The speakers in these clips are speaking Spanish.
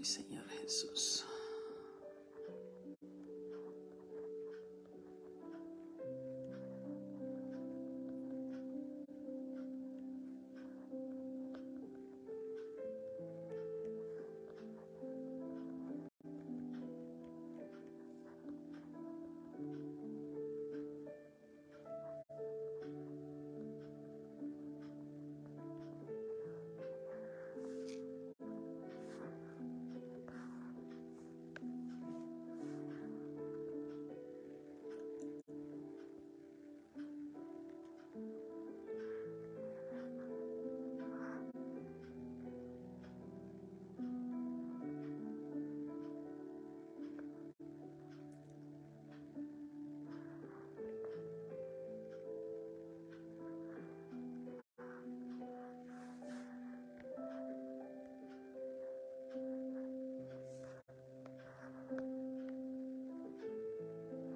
Señor Jesús.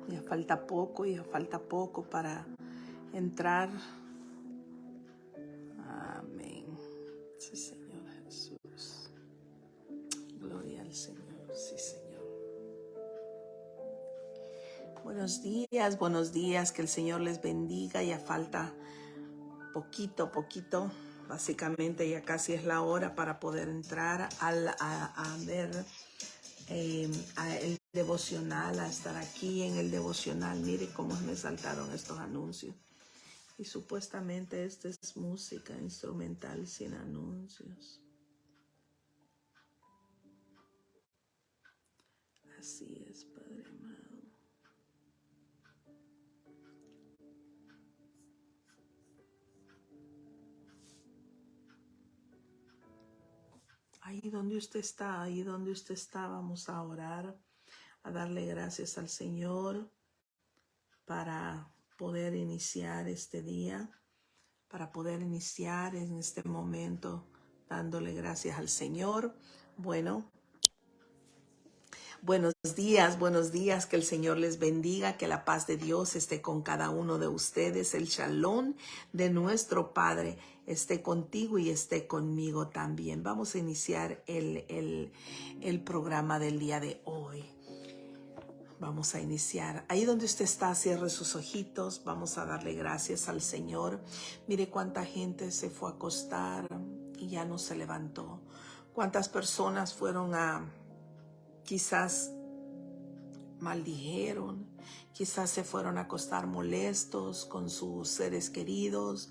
Ya falta poco para entrar. Amén. Sí, Señor Jesús. Gloria al Señor. Sí, Señor. Buenos días. Que el Señor les bendiga. Ya falta poquito. Básicamente ya casi es la hora para poder entrar a ver el devocional, a estar aquí en el devocional. Mire cómo me saltaron estos anuncios. Y supuestamente esta es música instrumental sin anuncios. Así es, Padre amado. Ahí donde usted está, vamos a orar, a darle gracias al Señor para poder iniciar este día, para poder iniciar en este momento dándole gracias al Señor. Buenos días, que el Señor les bendiga, que la paz de Dios esté con cada uno de ustedes, el shalom de nuestro Padre esté contigo y esté conmigo también. Vamos a iniciar el programa del día de hoy. Vamos a iniciar. Ahí donde usted está, cierre sus ojitos, vamos a darle gracias al Señor. Mire cuánta gente se fue a acostar y ya no se levantó. Cuántas personas fueron quizás maldijeron, quizás se fueron a acostar molestos con sus seres queridos,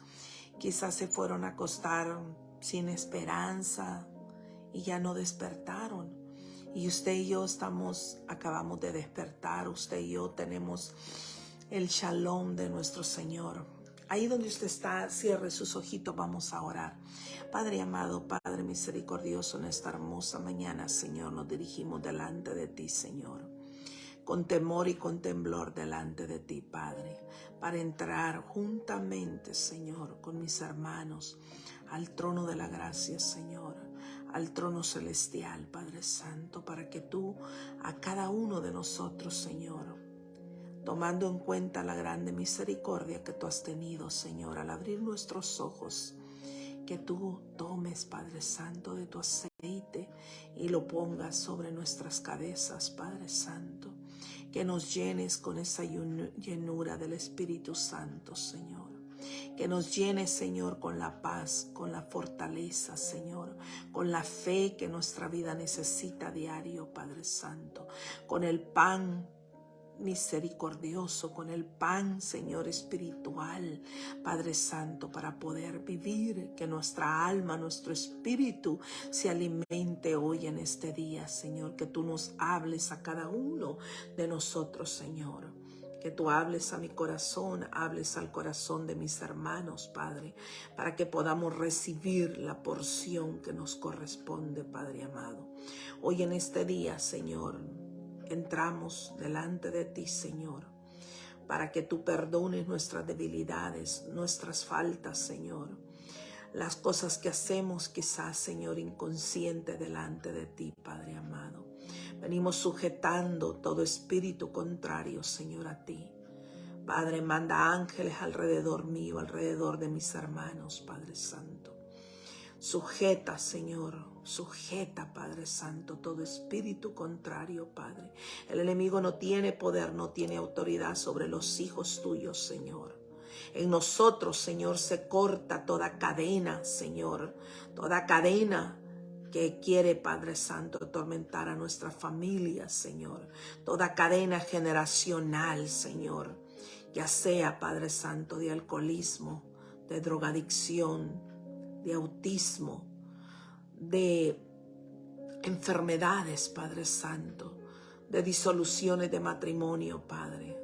quizás se fueron a acostar sin esperanza y ya no despertaron. Y usted y yo acabamos de despertar, usted y yo tenemos el shalom de nuestro Señor. Ahí donde usted está, cierre sus ojitos, vamos a orar. Padre amado, Padre misericordioso, en esta hermosa mañana, Señor, nos dirigimos delante de ti, Señor, con temor y con temblor delante de ti, Padre, para entrar juntamente, Señor, con mis hermanos al trono de la gracia, Señor, al trono celestial, Padre Santo, para que tú a cada uno de nosotros, Señor, tomando en cuenta la grande misericordia que tú has tenido, Señor, al abrir nuestros ojos, que tú tomes, Padre Santo, de tu aceite y lo pongas sobre nuestras cabezas, Padre Santo. Que nos llenes con esa llenura del Espíritu Santo, Señor. Que nos llenes, Señor, con la paz, con la fortaleza, Señor, con la fe que nuestra vida necesita diario, Padre Santo, con el pan misericordioso, con el pan, Señor, espiritual, Padre Santo, para poder vivir, que nuestra alma, nuestro espíritu se alimente hoy en este día, Señor, que tú nos hables a cada uno de nosotros, Señor, que tú hables a mi corazón, hables al corazón de mis hermanos, Padre, para que podamos recibir la porción que nos corresponde, Padre amado. Hoy en este día, Señor, entramos delante de ti, Señor, para que tú perdones nuestras debilidades, nuestras faltas, Señor. Las cosas que hacemos quizás, Señor, inconsciente delante de ti, Padre amado. Venimos sujetando todo espíritu contrario, Señor, a ti. Padre, manda ángeles alrededor mío, alrededor de mis hermanos, Padre Santo. Sujeta, Señor, sujeta, Padre Santo, todo espíritu contrario, Padre. El enemigo no tiene poder, no tiene autoridad sobre los hijos tuyos, Señor. En nosotros, Señor, se corta toda cadena, Señor, toda cadena que quiere, Padre Santo, atormentar a nuestra familia, Señor. Toda cadena generacional, Señor, ya sea, Padre Santo, de alcoholismo, de drogadicción, de autismo, de enfermedades, Padre Santo, de disoluciones de matrimonio, Padre,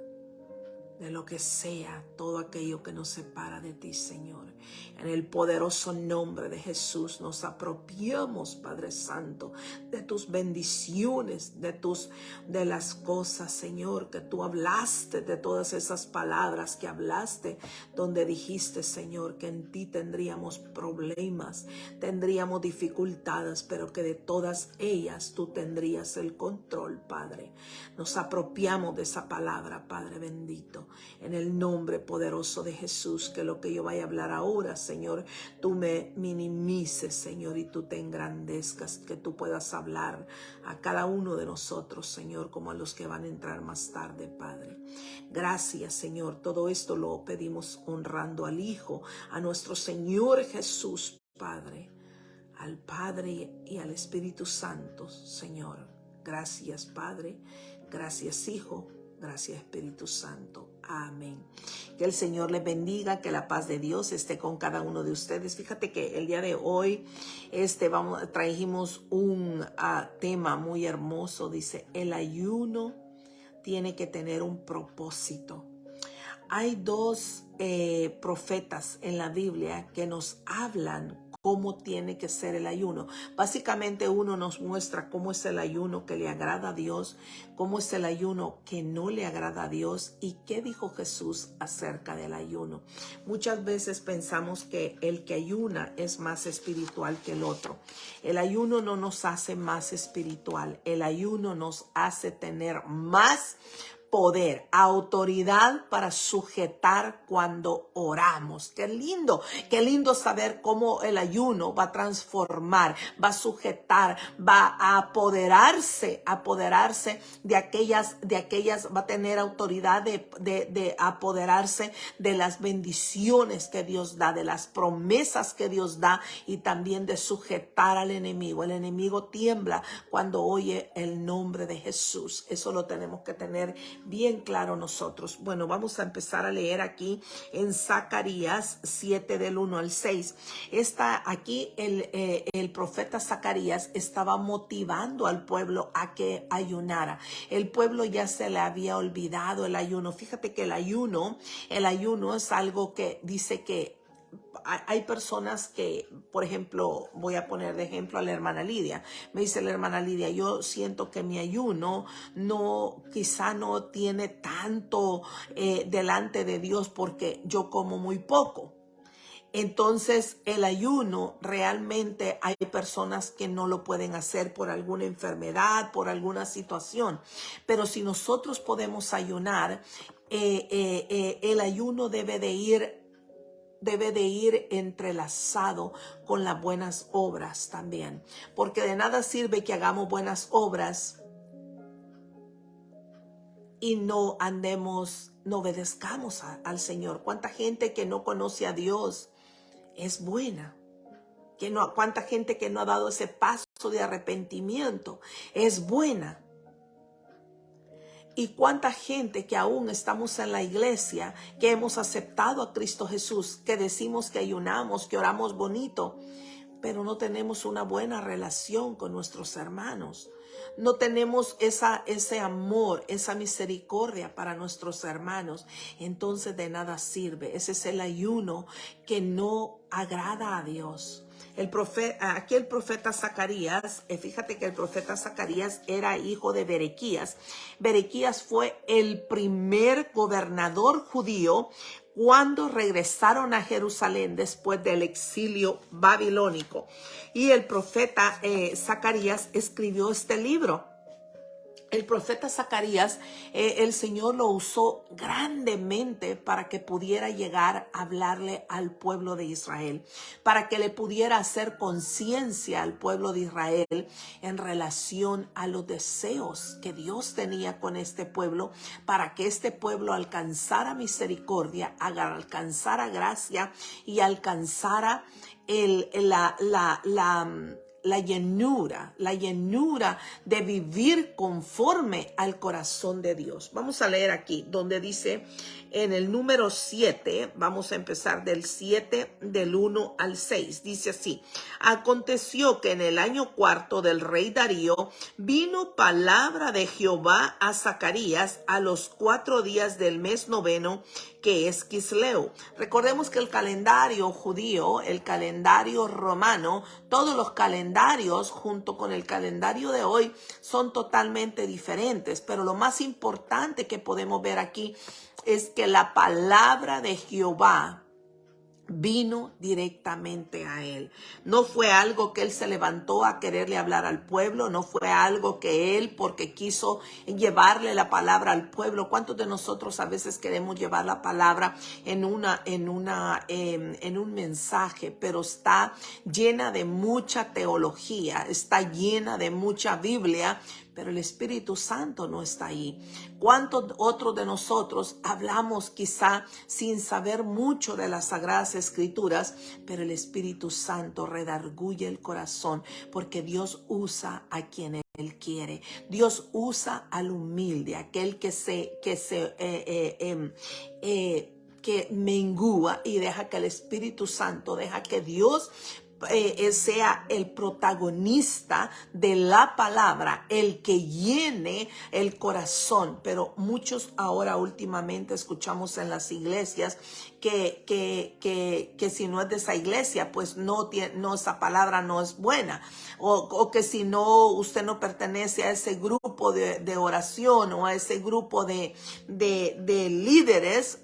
de lo que sea, todo aquello que nos separa de ti, Señor. En el poderoso nombre de Jesús nos apropiamos, Padre Santo, de tus bendiciones, de las cosas, Señor, que tú hablaste, de todas esas palabras que hablaste, donde dijiste, Señor, que en ti tendríamos problemas, tendríamos dificultades, pero que de todas ellas tú tendrías el control, Padre. Nos apropiamos de esa palabra, Padre bendito, en el nombre poderoso de Jesús, que lo que yo vaya a hablar ahora, Señor, tú me minimices, Señor, y tú te engrandezcas, que tú puedas hablar a cada uno de nosotros, Señor, como a los que van a entrar más tarde, Padre. Gracias, Señor. Todo esto lo pedimos honrando al Hijo, a nuestro Señor Jesús, Padre, al Padre y al Espíritu Santo, Señor. Gracias, Padre. Gracias, Hijo. Gracias, Espíritu Santo. Amén. Que el Señor les bendiga, que la paz de Dios esté con cada uno de ustedes. Fíjate que el día de hoy trajimos un tema muy hermoso. Dice, el ayuno tiene que tener un propósito. Hay dos profetas en la Biblia que nos hablan cómo tiene que ser el ayuno. Básicamente uno nos muestra cómo es el ayuno que le agrada a Dios, cómo es el ayuno que no le agrada a Dios y qué dijo Jesús acerca del ayuno. Muchas veces pensamos que el que ayuna es más espiritual que el otro. El ayuno no nos hace más espiritual, el ayuno nos hace tener más poder, autoridad para sujetar cuando oramos. Qué lindo saber cómo el ayuno va a transformar, va a sujetar, va a apoderarse de aquellas, va a tener autoridad de apoderarse de las bendiciones que Dios da, de las promesas que Dios da y también de sujetar al enemigo. El enemigo tiembla cuando oye el nombre de Jesús. Eso lo tenemos que tener bien claro nosotros. Bueno, vamos a empezar a leer aquí en Zacarías 7 del 1 al 6. Aquí el profeta Zacarías estaba motivando al pueblo a que ayunara. El pueblo ya se le había olvidado el ayuno. Fíjate que el ayuno es algo que dice que hay personas que, por ejemplo, voy a poner de ejemplo a la hermana Lidia. Me dice la hermana Lidia, yo siento que mi ayuno quizá no tiene tanto delante de Dios porque yo como muy poco. Entonces el ayuno realmente hay personas que no lo pueden hacer por alguna enfermedad, por alguna situación. Pero si nosotros podemos ayunar, el ayuno debe de ir entrelazado con las buenas obras también, porque de nada sirve que hagamos buenas obras y no obedezcamos al Señor. ¿Cuánta gente que no conoce a Dios es buena? ¿Cuánta gente que no ha dado ese paso de arrepentimiento es buena? Y cuánta gente que aún estamos en la iglesia, que hemos aceptado a Cristo Jesús, que decimos que ayunamos, que oramos bonito, pero no tenemos una buena relación con nuestros hermanos. No tenemos ese amor, esa misericordia para nuestros hermanos. Entonces de nada sirve. Ese es el ayuno que no agrada a Dios. Aquí el profeta Zacarías, fíjate que el profeta Zacarías era hijo de Berequías. Berequías fue el primer gobernador judío cuando regresaron a Jerusalén después del exilio babilónico. Y el profeta Zacarías escribió este libro. El profeta Zacarías, el Señor lo usó grandemente para que pudiera llegar a hablarle al pueblo de Israel, para que le pudiera hacer conciencia al pueblo de Israel en relación a los deseos que Dios tenía con este pueblo, para que este pueblo alcanzara misericordia, alcanzara gracia y alcanzara la llenura de vivir conforme al corazón de Dios. Vamos a leer aquí donde dice en el número 7, vamos a empezar del 7 del 1 al 6. Dice así: aconteció que en el año cuarto del rey Darío vino palabra de Jehová a Zacarías a los 4 días del mes noveno, que es Quisleu. Recordemos que el calendario judío, el calendario romano, todos los calendarios junto con el calendario de hoy son totalmente diferentes, pero lo más importante que podemos ver aquí es que la palabra de Jehová vino directamente a él. No fue algo que él se levantó a quererle hablar al pueblo, no fue algo que él porque quiso llevarle la palabra al pueblo. ¿Cuántos de nosotros a veces queremos llevar la palabra en un mensaje, pero está llena de mucha teología, está llena de mucha Biblia, pero el Espíritu Santo no está ahí? ¿Cuántos otros de nosotros hablamos quizá sin saber mucho de las Sagradas Escrituras, pero el Espíritu Santo redarguye el corazón, porque Dios usa a quien Él quiere? Dios usa al humilde, aquel que mengúa y deja que el Espíritu Santo, deja que Dios sea el protagonista de la palabra, el que llene el corazón. Pero muchos ahora últimamente escuchamos en las iglesias que si no es de esa iglesia, pues no, esa palabra no es buena, o que si no, usted no pertenece a ese grupo de oración o a ese grupo de líderes,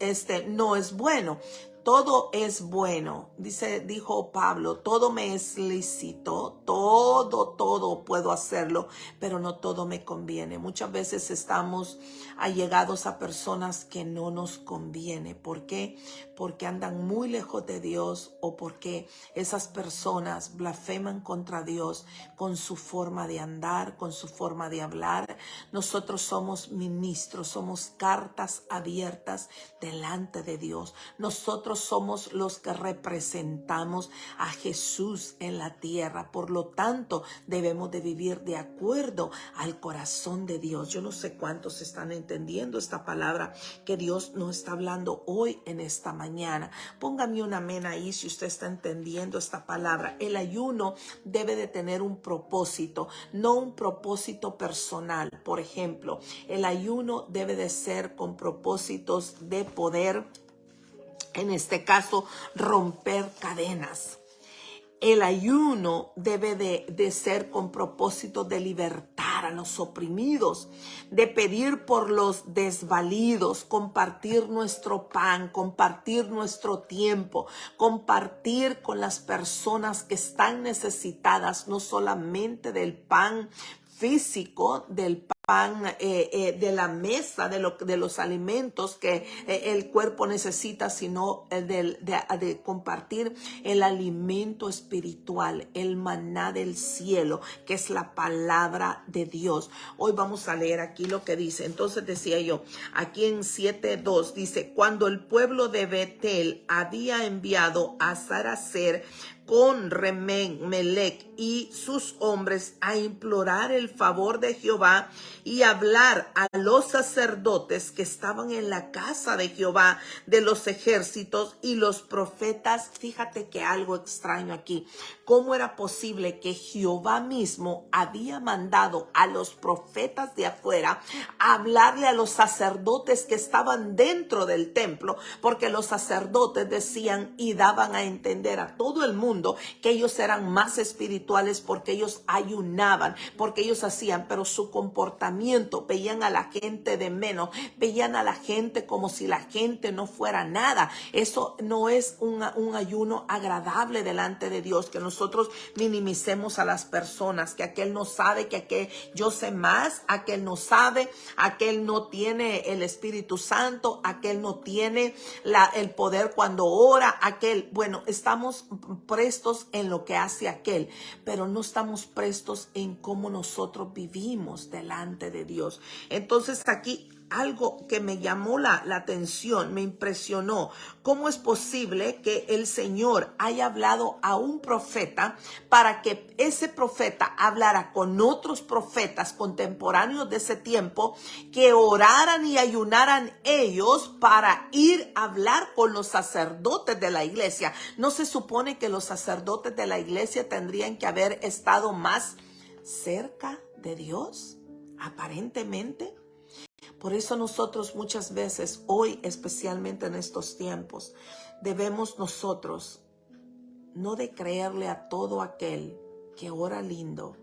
no es bueno. Todo es bueno, dijo Pablo, todo me es lícito, todo puedo hacerlo, pero no todo me conviene. Muchas veces estamos allegados a personas que no nos conviene. ¿Por qué? Porque andan muy lejos de Dios, o porque esas personas blasfeman contra Dios con su forma de andar, con su forma de hablar. Nosotros somos ministros, somos cartas abiertas delante de Dios. Nosotros somos los que representamos a Jesús en la tierra. Por lo tanto, debemos de vivir de acuerdo al corazón de Dios. Yo no sé cuántos están entendiendo esta palabra que Dios nos está hablando hoy en esta mañana. Póngame un amén ahí si usted está entendiendo esta palabra. El ayuno debe de tener un propósito, no un propósito personal. Por ejemplo, el ayuno debe de ser con propósitos de poder, en este caso, romper cadenas. El ayuno debe de ser con propósito de libertar a los oprimidos, de pedir por los desvalidos, compartir nuestro pan, compartir nuestro tiempo, compartir con las personas que están necesitadas, no solamente del pan físico, del pan de la mesa, de los alimentos que el cuerpo necesita, sino de compartir el alimento espiritual, el maná del cielo, que es la palabra de Dios. Hoy vamos a leer aquí lo que dice. Entonces decía yo, aquí en 7:2 dice: cuando el pueblo de Betel había enviado a Saracer con Melech y sus hombres a implorar el favor de Jehová y hablar a los sacerdotes que estaban en la casa de Jehová de los ejércitos y los profetas. Fíjate que algo extraño aquí. ¿Cómo era posible que Jehová mismo había mandado a los profetas de afuera a hablarle a los sacerdotes que estaban dentro del templo? Porque los sacerdotes decían y daban a entender a todo el mundo que ellos eran más espirituales porque ellos ayunaban, porque ellos hacían, pero su comportamiento comportamiento, veían a la gente de menos, veían a la gente como si la gente no fuera nada. Eso no es un ayuno agradable delante de Dios, que nosotros minimicemos a las personas, que aquel no sabe, que aquel yo sé más, aquel no sabe, aquel no tiene el Espíritu Santo, aquel no tiene el poder cuando ora, aquel, bueno, estamos prestos en lo que hace aquel, pero no estamos prestos en cómo nosotros vivimos delante de Dios. Entonces aquí algo que me llamó la atención, me impresionó. ¿Cómo es posible que el Señor haya hablado a un profeta para que ese profeta hablara con otros profetas contemporáneos de ese tiempo, que oraran y ayunaran ellos para ir a hablar con los sacerdotes de la iglesia? ¿No se supone que los sacerdotes de la iglesia tendrían que haber estado más cerca de Dios? Aparentemente. Por eso nosotros muchas veces, hoy especialmente en estos tiempos, debemos nosotros no de creerle a todo aquel que ora lindo,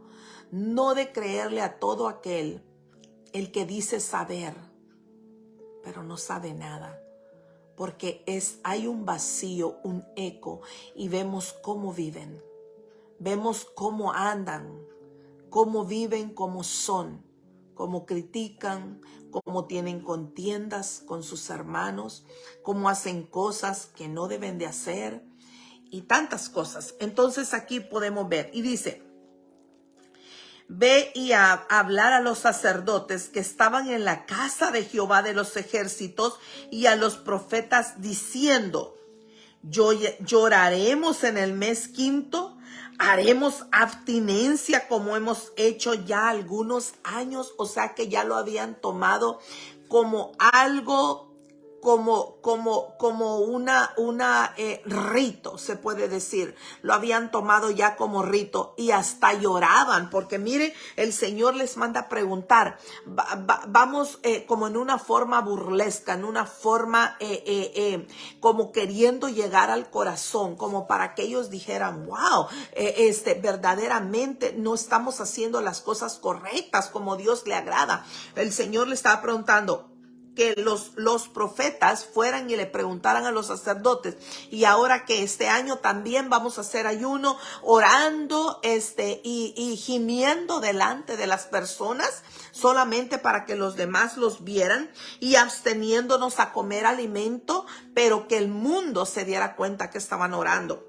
no de creerle a todo aquel el que dice saber, pero no sabe nada, porque hay un vacío, un eco, y vemos cómo viven, vemos cómo andan, cómo viven, cómo son, cómo critican, cómo tienen contiendas con sus hermanos, cómo hacen cosas que no deben de hacer y tantas cosas. Entonces aquí podemos ver y dice: ve y a hablar a los sacerdotes que estaban en la casa de Jehová de los ejércitos y a los profetas diciendo: lloraremos en el mes quinto, haremos abstinencia como hemos hecho ya algunos años. O sea que ya lo habían tomado como algo, como una rito, se puede decir. Lo habían tomado ya como rito y hasta lloraban, porque mire, el Señor les manda a preguntar. Vamos como en una forma burlesca, en una forma como queriendo llegar al corazón, como para que ellos dijeran: wow, verdaderamente no estamos haciendo las cosas correctas como Dios le agrada. El Señor le estaba preguntando que los profetas fueran y le preguntaran a los sacerdotes: y ahora que este año también vamos a hacer ayuno, orando y gimiendo delante de las personas, solamente para que los demás los vieran, y absteniéndonos a comer alimento, pero que el mundo se diera cuenta que estaban orando.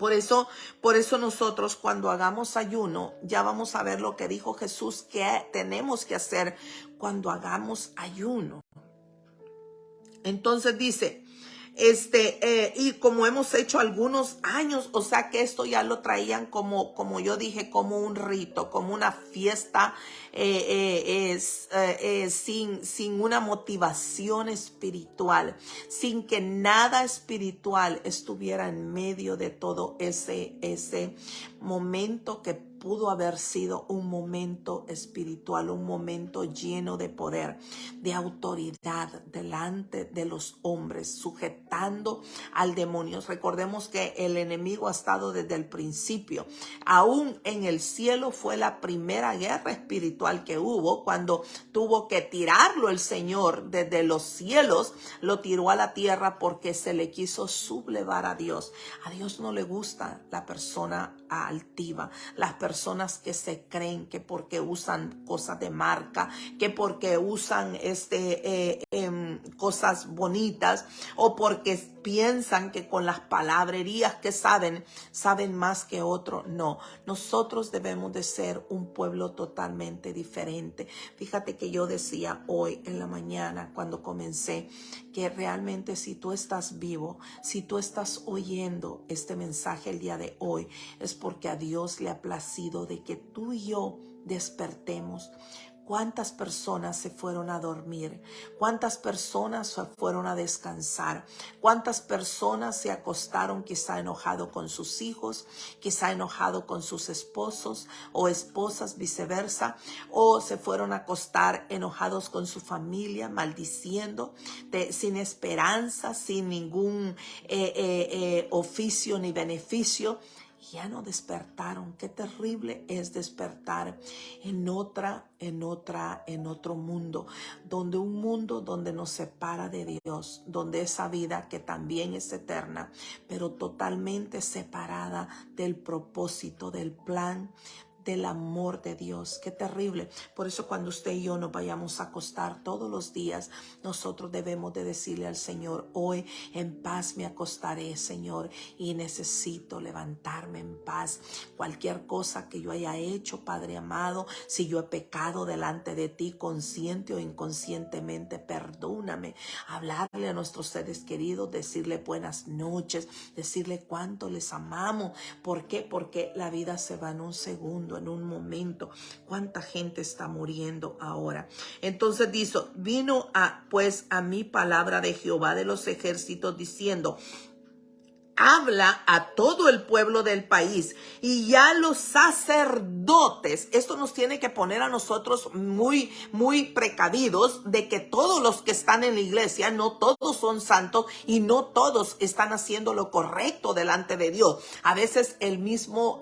Por eso nosotros, cuando hagamos ayuno, ya vamos a ver lo que dijo Jesús que tenemos que hacer cuando hagamos ayuno. Entonces dice, y como hemos hecho algunos años, o sea que esto ya lo traían como yo dije, como un rito, como una fiesta, sin una motivación espiritual, sin que nada espiritual estuviera en medio de todo ese momento que pudo haber sido un momento espiritual, un momento lleno de poder, de autoridad delante de los hombres, sujetando al demonio. Recordemos que el enemigo ha estado desde el principio. Aún en el cielo fue la primera guerra espiritual que hubo, cuando tuvo que tirarlo el Señor desde los cielos, lo tiró a la tierra porque se le quiso sublevar a Dios. A Dios no le gusta la persona altiva, las personas que se creen que porque usan cosas de marca, que porque usan cosas bonitas, o porque piensan que con las palabrerías que saben más que otro. No, nosotros debemos de ser un pueblo totalmente diferente. Fíjate que yo decía hoy en la mañana cuando comencé que realmente, si tú estás vivo, si tú estás oyendo este mensaje el día de hoy, es porque a Dios le ha placido de que tú y yo despertemos. ¿Cuántas personas se fueron a dormir? ¿Cuántas personas se fueron a descansar? ¿Cuántas personas se acostaron quizá enojado con sus hijos, quizá enojado con sus esposos o esposas, viceversa? ¿O se fueron a acostar enojados con su familia, maldiciendo, sin esperanza, sin ningún oficio ni beneficio? Ya no despertaron. Qué terrible es despertar en otro mundo, un mundo donde nos separa de Dios, donde esa vida que también es eterna, pero totalmente separada del propósito, del plan, del amor de Dios. Qué terrible. Por eso cuando usted y yo nos vayamos a acostar todos los días, nosotros debemos de decirle al Señor: hoy en paz me acostaré, Señor, y necesito levantarme en paz. Cualquier cosa que yo haya hecho, Padre amado, si yo he pecado delante de ti, consciente o inconscientemente, perdóname. Hablarle a nuestros seres queridos, decirle buenas noches, decirle cuánto les amamos. ¿Por qué? Porque la vida se va en un segundo, en un momento. ¿Cuánta gente está muriendo ahora? Entonces dice: vino pues a mí palabra de Jehová de los ejércitos diciendo: habla a todo el pueblo del país y a los sacerdotes. Esto nos tiene que poner a nosotros muy precavidos de que todos los que están en la iglesia, no todos son santos y no todos están haciendo lo correcto delante de Dios. A veces el mismo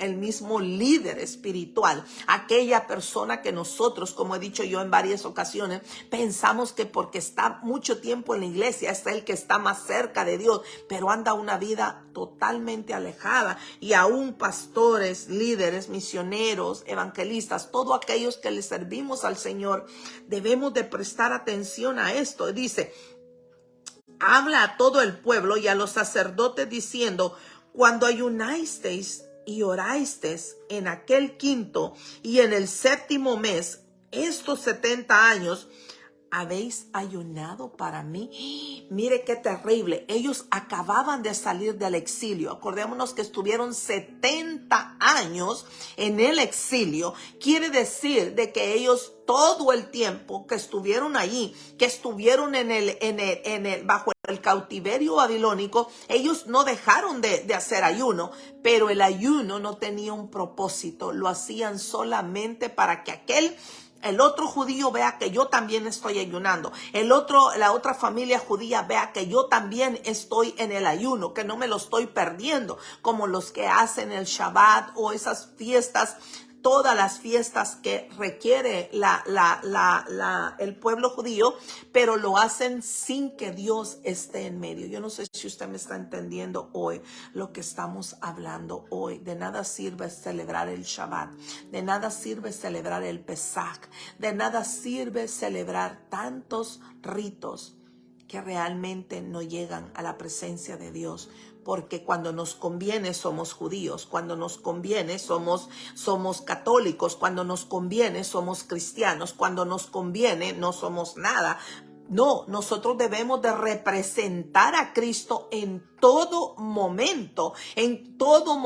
líder espiritual, aquella persona que nosotros, como he dicho yo en varias ocasiones, pensamos que porque está mucho tiempo en la iglesia es el que está más cerca de Dios, pero anda una vida totalmente alejada. Y aún pastores, líderes, misioneros, evangelistas, todos aquellos que le servimos al Señor, debemos de prestar atención a esto. Dice: habla a todo el pueblo y a los sacerdotes diciendo: cuando ayunasteis y orasteis en aquel quinto y en el séptimo mes, estos 70 años, ¿habéis ayunado para mí? Mire qué terrible. Ellos acababan de salir del exilio. Acordémonos que estuvieron 70 años en el exilio. Quiere decir de que ellos todo el tiempo que estuvieron allí, que estuvieron bajo el cautiverio babilónico, ellos no dejaron de hacer ayuno, pero el ayuno no tenía un propósito. Lo hacían solamente para que el otro judío vea que yo también estoy ayunando. La otra familia judía vea que yo también estoy en el ayuno, que no me lo estoy perdiendo, como los que hacen el Shabbat o esas fiestas, todas las fiestas que requiere el pueblo judío, pero lo hacen sin que Dios esté en medio. Yo no sé si usted me está entendiendo hoy lo que estamos hablando hoy. De nada sirve celebrar el Shabbat, de nada sirve celebrar el Pesach, de nada sirve celebrar tantos ritos que realmente no llegan a la presencia de Dios. Porque cuando nos conviene somos judíos, cuando nos conviene somos católicos, cuando nos conviene somos cristianos, cuando nos conviene no somos nada. No, nosotros debemos de representar a Cristo en todo momento, en todo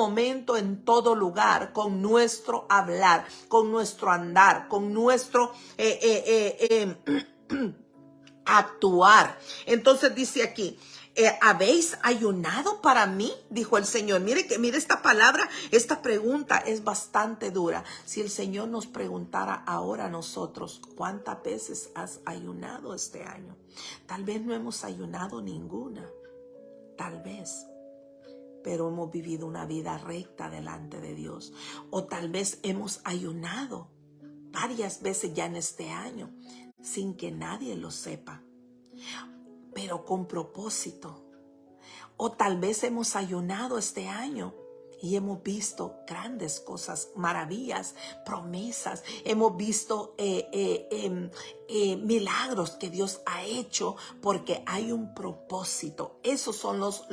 lugar, con nuestro hablar, con nuestro andar, con nuestro actuar. Entonces dice aquí: ¿habéis ayunado para mí? Dijo el Señor. Mire esta palabra, esta pregunta es bastante dura. Si el Señor nos preguntara ahora a nosotros: ¿cuántas veces has ayunado este año? Tal vez no hemos ayunado ninguna, tal vez, pero hemos vivido una vida recta delante de Dios. O tal vez hemos ayunado varias veces ya en este año, sin que nadie lo sepa, pero con propósito. O tal vez hemos ayunado este año y hemos visto grandes cosas, maravillas, promesas. Hemos visto milagros que Dios ha hecho porque hay un propósito. Esos son los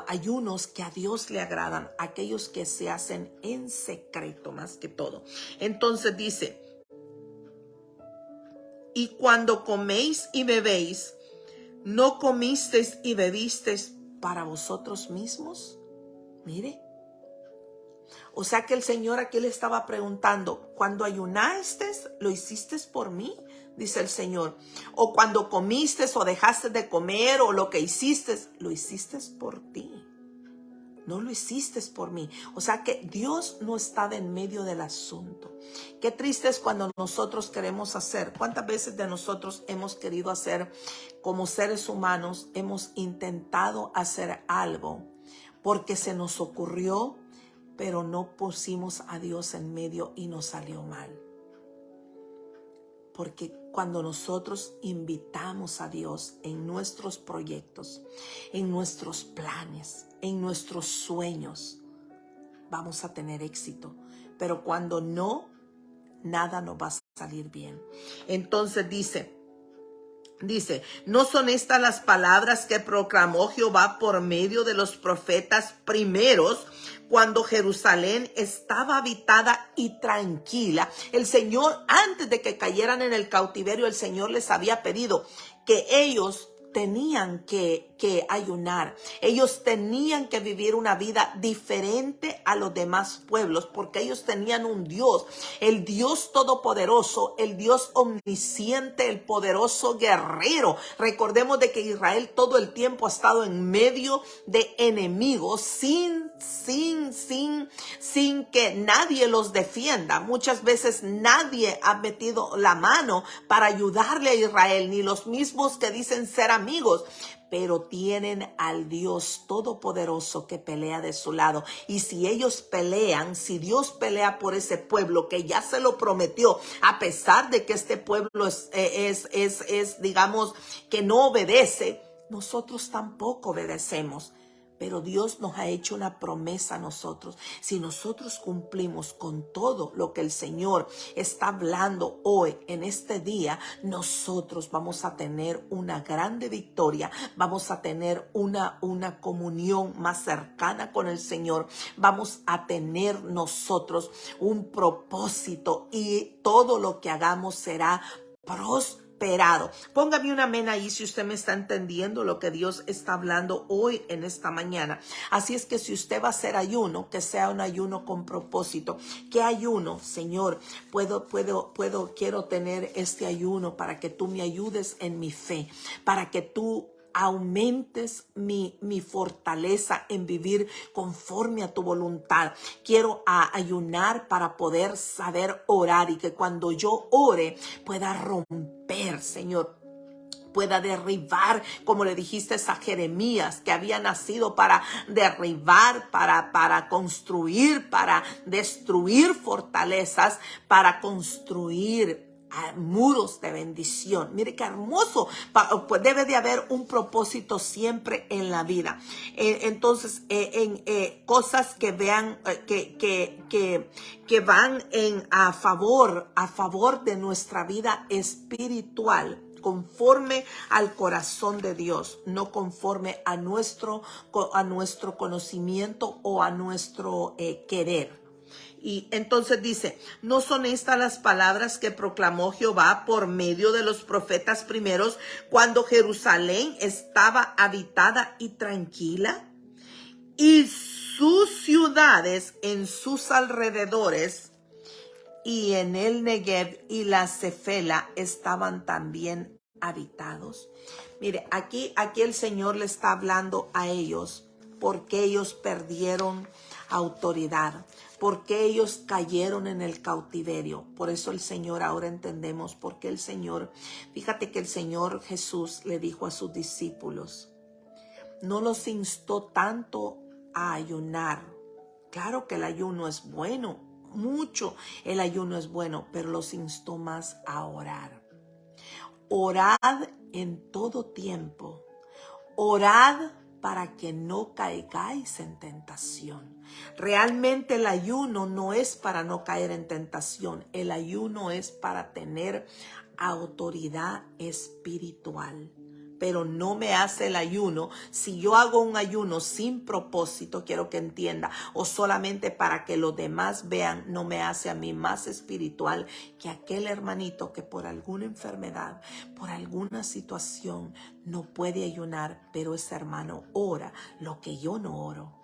ayunos que a Dios le agradan, aquellos que se hacen en secreto más que todo. Entonces dice: y cuando coméis y bebéis, ¿no comisteis y bebisteis para vosotros mismos? Mire. O sea que el Señor aquí le estaba preguntando: cuando ayunaste, ¿lo hiciste por mí? Dice el Señor. O cuando comiste o dejaste de comer, o lo que hiciste, ¿lo hiciste por ti? No lo hiciste por mí. O sea que Dios no estaba en medio del asunto. Qué triste es cuando nosotros queremos hacer. ¿Cuántas veces de nosotros hemos querido hacer como seres humanos? Hemos intentado hacer algo porque se nos ocurrió, pero no pusimos a Dios en medio y nos salió mal. Porque cuando nosotros invitamos a Dios en nuestros proyectos, en nuestros planes, en nuestros sueños, vamos a tener éxito. Pero cuando no, nada nos va a salir bien. Entonces dice, ¿no son estas las palabras que proclamó Jehová por medio de los profetas primeros, cuando Jerusalén estaba habitada y tranquila? El Señor, antes de que cayeran en el cautiverio, el Señor les había pedido que ellos tenían que ayunar. Ellos tenían que vivir una vida diferente a los demás pueblos, porque ellos tenían un Dios, el Dios todopoderoso, el Dios omnisciente, el poderoso guerrero. Recordemos de que Israel todo el tiempo ha estado en medio de enemigos sin que nadie los defienda. Muchas veces nadie ha metido la mano para ayudarle a Israel, ni los mismos que dicen ser amigos, pero tienen al Dios todopoderoso que pelea de su lado. Y si ellos pelean, si Dios pelea por ese pueblo que ya se lo prometió, a pesar de que este pueblo es digamos, que no obedece, nosotros tampoco obedecemos. Pero Dios nos ha hecho una promesa a nosotros. Si nosotros cumplimos con todo lo que el Señor está hablando hoy, en este día, nosotros vamos a tener una grande victoria. Vamos a tener una comunión más cercana con el Señor. Vamos a tener nosotros un propósito y todo lo que hagamos será prosperado. Póngame un amén ahí si usted me está entendiendo lo que Dios está hablando hoy en esta mañana. Así es que si usted va a hacer ayuno, que sea un ayuno con propósito. ¿Qué ayuno? Señor, quiero tener este ayuno para que tú me ayudes en mi fe, para que tú aumentes mi fortaleza en vivir conforme a tu voluntad. Quiero ayunar para poder saber orar y que cuando yo ore pueda romper, Señor, pueda derribar, como le dijiste a Jeremías, que había nacido para derribar, para construir, para destruir fortalezas, para construir muros de bendición. Mire qué hermoso. Pues debe de haber un propósito siempre en la vida. Entonces, cosas que vean, que van a favor de nuestra vida espiritual, conforme al corazón de Dios, no conforme a nuestro conocimiento o a nuestro querer. Y entonces dice, ¿no son estas las palabras que proclamó Jehová por medio de los profetas primeros, cuando Jerusalén estaba habitada y tranquila, y sus ciudades en sus alrededores, y en el Negev y la Cefela estaban también habitados? Mire, aquí el Señor le está hablando a ellos porque ellos perdieron autoridad, porque ellos cayeron en el cautiverio. Por eso el Señor, ahora entendemos por qué el Señor, fíjate que el Señor Jesús le dijo a sus discípulos, no los instó tanto a ayunar. Claro que el ayuno es bueno, mucho el ayuno es bueno, pero los instó más a orar. Orad en todo tiempo. Orad para que no caigáis en tentación. Realmente el ayuno no es para no caer en tentación. El ayuno es para tener autoridad espiritual. Pero no me hace el ayuno. Si yo hago un ayuno sin propósito, quiero que entienda, o solamente para que los demás vean, no me hace a mí más espiritual que aquel hermanito que por alguna enfermedad, por alguna situación no puede ayunar, pero ese hermano ora lo que yo no oro.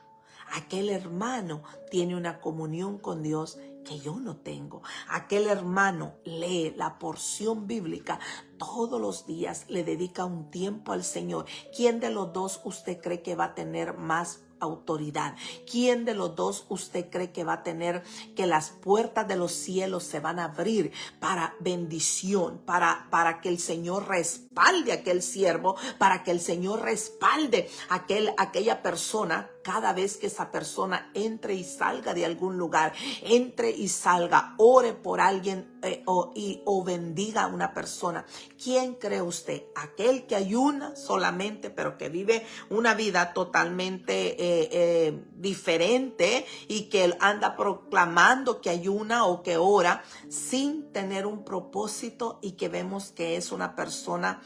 Aquel hermano tiene una comunión con Dios que yo no tengo. Aquel hermano lee la porción bíblica todos los días, le dedica un tiempo al Señor. ¿Quién de los dos usted cree que va a tener más autoridad? ¿Quién de los dos usted cree que va a tener que las puertas de los cielos se van a abrir para bendición, para que el Señor respalde a aquel siervo, para que el Señor respalde a aquella persona cada vez que esa persona entre y salga de algún lugar, entre y salga, ore por alguien o bendiga a una persona. ¿Quién cree usted? Aquel que ayuna solamente, pero que vive una vida totalmente diferente y que anda proclamando que ayuna o que ora sin tener un propósito, y que vemos que es una persona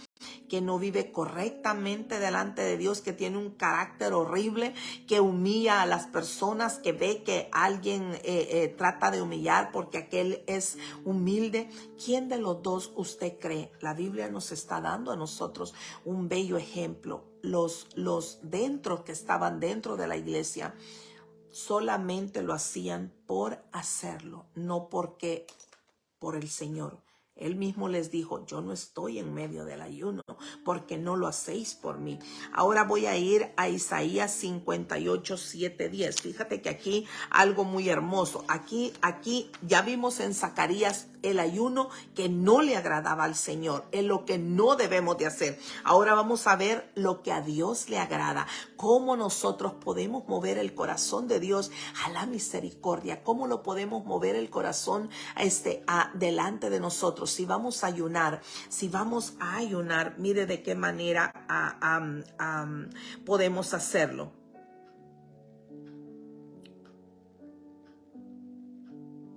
que no vive correctamente delante de Dios, que tiene un carácter horrible, que humilla a las personas, que ve que alguien trata de humillar porque aquel es humilde? ¿Quién de los dos usted cree? La Biblia nos está dando a nosotros un bello ejemplo. Los dentro que estaban dentro de la iglesia solamente lo hacían por hacerlo, no porque por el Señor. Él mismo les dijo: yo no estoy en medio del ayuno porque no lo hacéis por mí. Ahora voy a ir a Isaías 58, 7, 10. Fíjate que aquí algo muy hermoso. Aquí ya vimos en Zacarías el ayuno que no le agradaba al Señor, es lo que no debemos de hacer. Ahora vamos a ver lo que a Dios le agrada, cómo nosotros podemos mover el corazón de Dios a la misericordia, cómo lo podemos mover el corazón delante de nosotros. Si vamos a ayunar, mire de qué manera podemos hacerlo.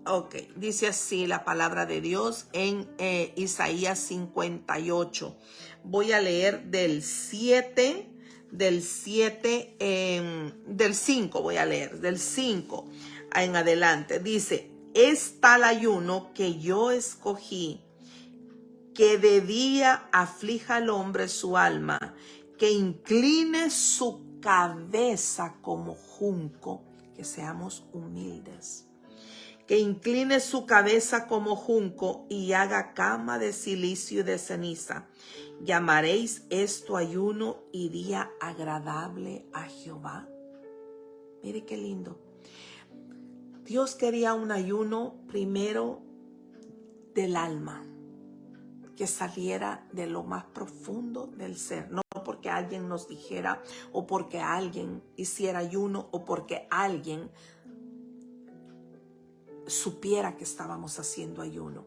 Ok, dice así la palabra de Dios en Isaías 58. Voy a leer del 5 voy a leer, del 5 en adelante. Dice: es tal ayuno que yo escogí, que de día aflija al hombre su alma, que incline su cabeza como junco, que seamos humildes. Que incline su cabeza como junco y haga cama de silicio y de ceniza. ¿Llamaréis esto ayuno y día agradable a Jehová? Mire qué lindo. Dios quería un ayuno primero del alma, que saliera de lo más profundo del ser, no porque alguien nos dijera, o porque alguien hiciera ayuno, o porque alguien supiera que estábamos haciendo ayuno,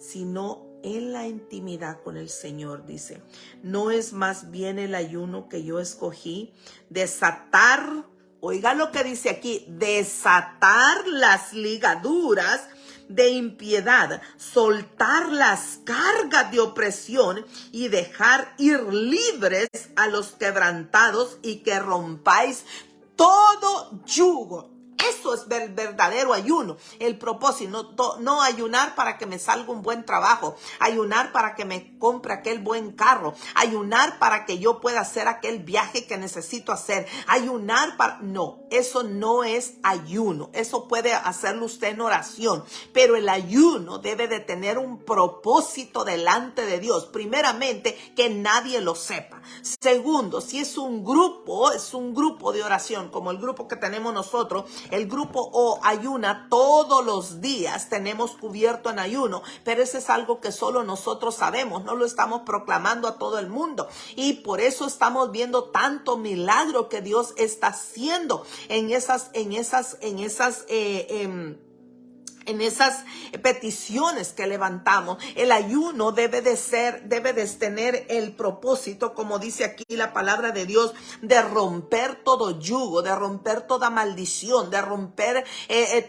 sino en la intimidad con el Señor. Dice: no es más bien el ayuno que yo escogí, desatar, oiga lo que dice aquí, desatar las ligaduras de impiedad, soltar las cargas de opresión y dejar ir libres a los quebrantados, y que rompáis todo yugo. Eso es el verdadero ayuno, el propósito. No ayunar para que me salga un buen trabajo, ayunar para que me compre aquel buen carro, ayunar para que yo pueda hacer aquel viaje que necesito hacer, ayunar para... No, eso no es ayuno. Eso puede hacerlo usted en oración, pero el ayuno debe de tener un propósito delante de Dios. Primeramente, que nadie lo sepa. Segundo, si es un grupo de oración, como el grupo que tenemos nosotros, el grupo ayuna todos los días, tenemos cubierto en ayuno, pero eso es algo que solo nosotros sabemos, no lo estamos proclamando a todo el mundo, y por eso estamos viendo tanto milagro que Dios está haciendo en esas peticiones que levantamos. El ayuno debe de tener el propósito, como dice aquí la palabra de Dios, de romper todo yugo, de romper toda maldición, de romper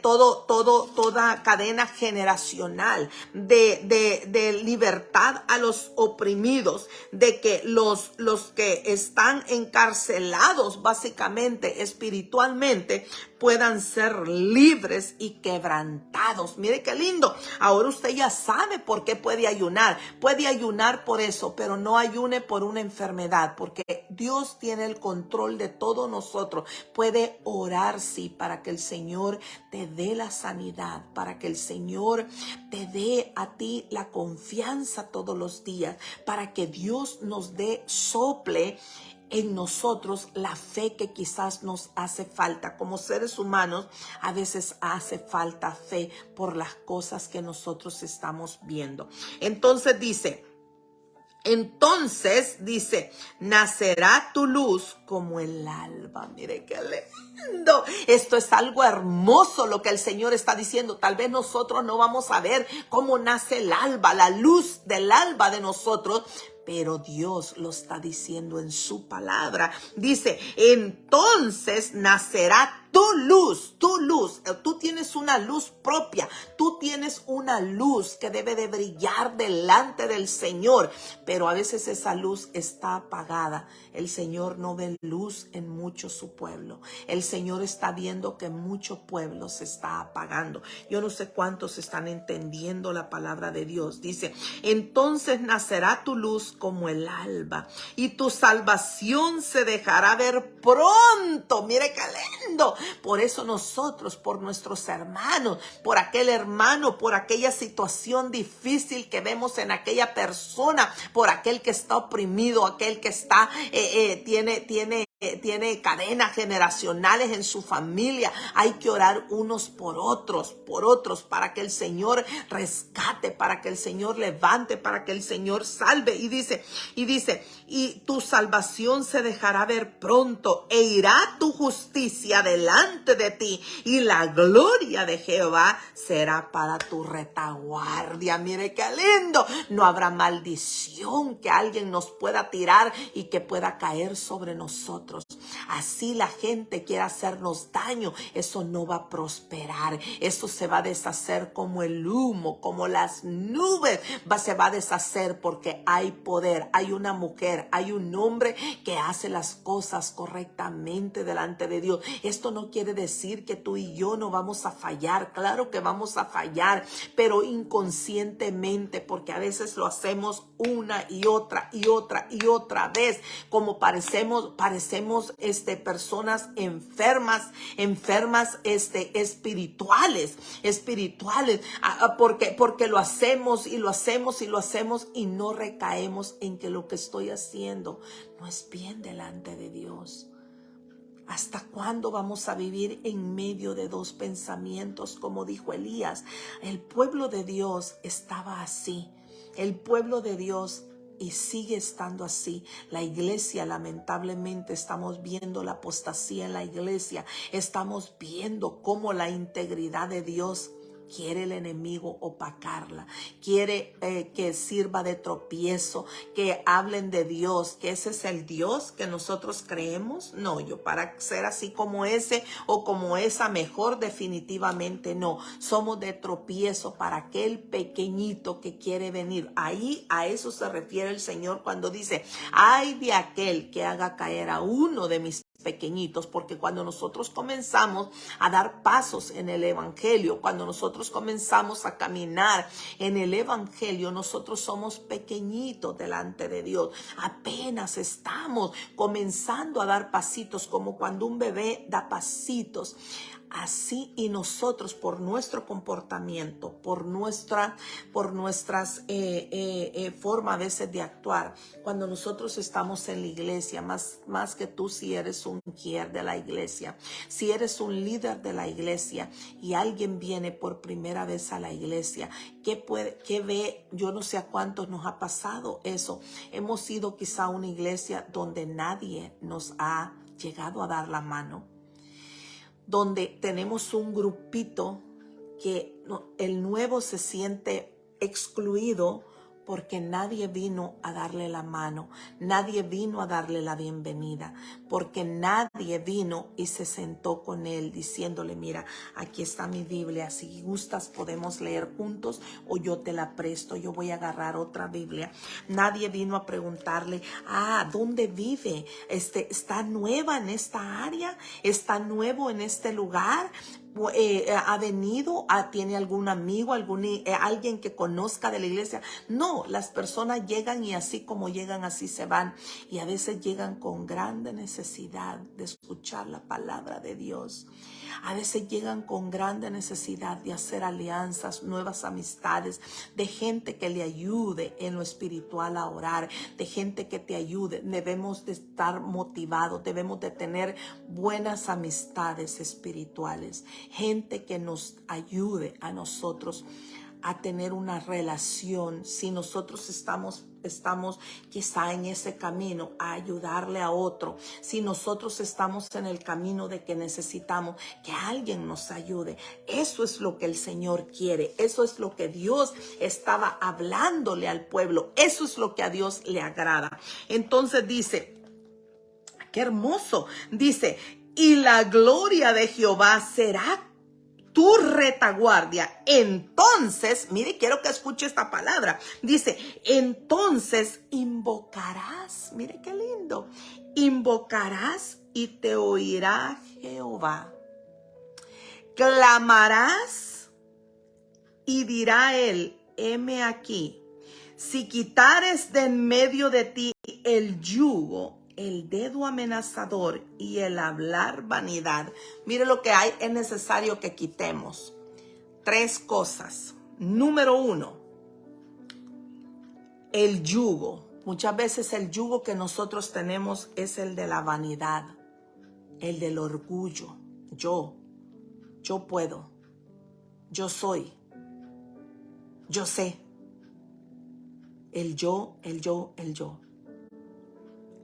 toda cadena generacional, de libertad a los oprimidos, de que los que están encarcelados básicamente espiritualmente puedan ser libres y quebrantados. Mire qué lindo. Ahora usted ya sabe por qué puede ayunar. Puede ayunar por eso, pero no ayune por una enfermedad, porque Dios tiene el control de todo nosotros. Puede orar, sí, para que el Señor te dé la sanidad, para que el Señor te dé a ti la confianza todos los días, para que Dios nos dé sople en nosotros la fe que quizás nos hace falta. Como seres humanos, a veces hace falta fe por las cosas que nosotros estamos viendo. Entonces dice: Entonces dice, nacerá tu luz como el alba. Mire qué lindo. Esto es algo hermoso lo que el Señor está diciendo. Tal vez nosotros no vamos a ver cómo nace el alba, la luz del alba de nosotros, pero Dios lo está diciendo en su palabra. Dice, entonces nacerá tu luz, tu luz. Tú tienes una luz propia. Tú tienes una luz que debe de brillar delante del Señor. Pero a veces esa luz está apagada. El Señor no ve luz en mucho su pueblo. El Señor está viendo que mucho pueblo se está apagando. Yo no sé cuántos están entendiendo la palabra de Dios. Dice, entonces nacerá tu luz como el alba y tu salvación se dejará ver pronto. Mire qué lindo. Por eso nosotros, por nuestros hermanos, por aquel hermano, por aquella situación difícil que vemos en aquella persona, por aquel que está oprimido, aquel que está, tiene cadenas generacionales en su familia. Hay que orar unos por otros, para que el Señor rescate, para que el Señor levante, para que el Señor salve. Y dice, y tu salvación se dejará ver pronto, e irá tu justicia delante de ti, y la gloria de Jehová será para tu retaguardia. Mire qué lindo. No habrá maldición que alguien nos pueda tirar y que pueda caer sobre nosotros. Así la gente quiera hacernos daño, eso no va a prosperar. Eso se va a deshacer como el humo, como las nubes. Se va a deshacer porque hay poder, hay una mujer, hay un hombre que hace las cosas correctamente delante de Dios. Esto no quiere decir que tú y yo no vamos a fallar. Claro que vamos a fallar, pero inconscientemente, porque a veces lo hacemos una y otra vez, como parecemos personas enfermas espirituales, porque lo hacemos y no recaemos en que lo que estoy haciendo no es bien delante de Dios. ¿Hasta cuándo vamos a vivir en medio de dos pensamientos? Como dijo Elías, el pueblo de Dios estaba así. El pueblo de Dios y sigue estando así. La iglesia, lamentablemente, estamos viendo la apostasía en la iglesia. Estamos viendo cómo la integridad de Dios quiere el enemigo opacarla, quiere que sirva de tropiezo, que hablen de Dios, que ese es el Dios que nosotros creemos. No, yo para ser así como ese o como esa mejor, definitivamente no. Somos de tropiezo para aquel pequeñito que quiere venir. Ahí a eso se refiere el Señor cuando dice, ay de aquel que haga caer a uno de mis pequeñitos, porque cuando nosotros comenzamos a dar pasos en el evangelio, cuando nosotros comenzamos a caminar en el evangelio, nosotros somos pequeñitos delante de Dios. Apenas estamos comenzando a dar pasitos, como cuando un bebé da pasitos. Así y nosotros, por nuestro comportamiento, por nuestras forma a veces de actuar, cuando nosotros estamos en la iglesia, más que tú, si eres un guía de la iglesia, si eres un líder de la iglesia y alguien viene por primera vez a la iglesia, ¿qué ve? Yo no sé a cuántos nos ha pasado eso. Hemos ido quizá a una iglesia donde nadie nos ha llegado a dar la mano, donde tenemos un grupito que el nuevo se siente excluido porque nadie vino a darle la mano, nadie vino a darle la bienvenida, porque nadie vino y se sentó con él diciéndole, mira, aquí está mi Biblia, si gustas podemos leer juntos o yo te la presto, yo voy a agarrar otra Biblia. Nadie vino a preguntarle, ¿dónde vive? ¿Está nueva en esta área? ¿Está nuevo en este lugar? ¿Ha venido? ¿Tiene algún amigo, alguien que conozca de la iglesia? No, las personas llegan y así como llegan, así se van. Y a veces llegan con grande necesidad de escuchar la palabra de Dios. A veces llegan con grande necesidad de hacer alianzas, nuevas amistades, de gente que le ayude en lo espiritual a orar, de gente que te ayude. Debemos de estar motivados, debemos de tener buenas amistades espirituales, gente que nos ayude a nosotros a tener una relación, si nosotros estamos quizá en ese camino a ayudarle a otro, si nosotros estamos en el camino de que necesitamos que alguien nos ayude. Eso es lo que el Señor quiere, eso es lo que Dios estaba hablándole al pueblo, eso es lo que a Dios le agrada. Entonces dice, qué hermoso, dice, y la gloria de Jehová será tu retaguardia. Entonces, mire, quiero que escuche esta palabra. Dice, entonces invocarás, mire qué lindo, invocarás y te oirá Jehová. Clamarás y dirá él, heme aquí. Si quitares de en medio de ti el yugo, el dedo amenazador y el hablar vanidad. Mire lo que hay, es necesario que quitemos 3 cosas. Número 1, el yugo. Muchas veces el yugo que nosotros tenemos es el de la vanidad, el del orgullo. Yo puedo, yo soy, yo sé. El yo.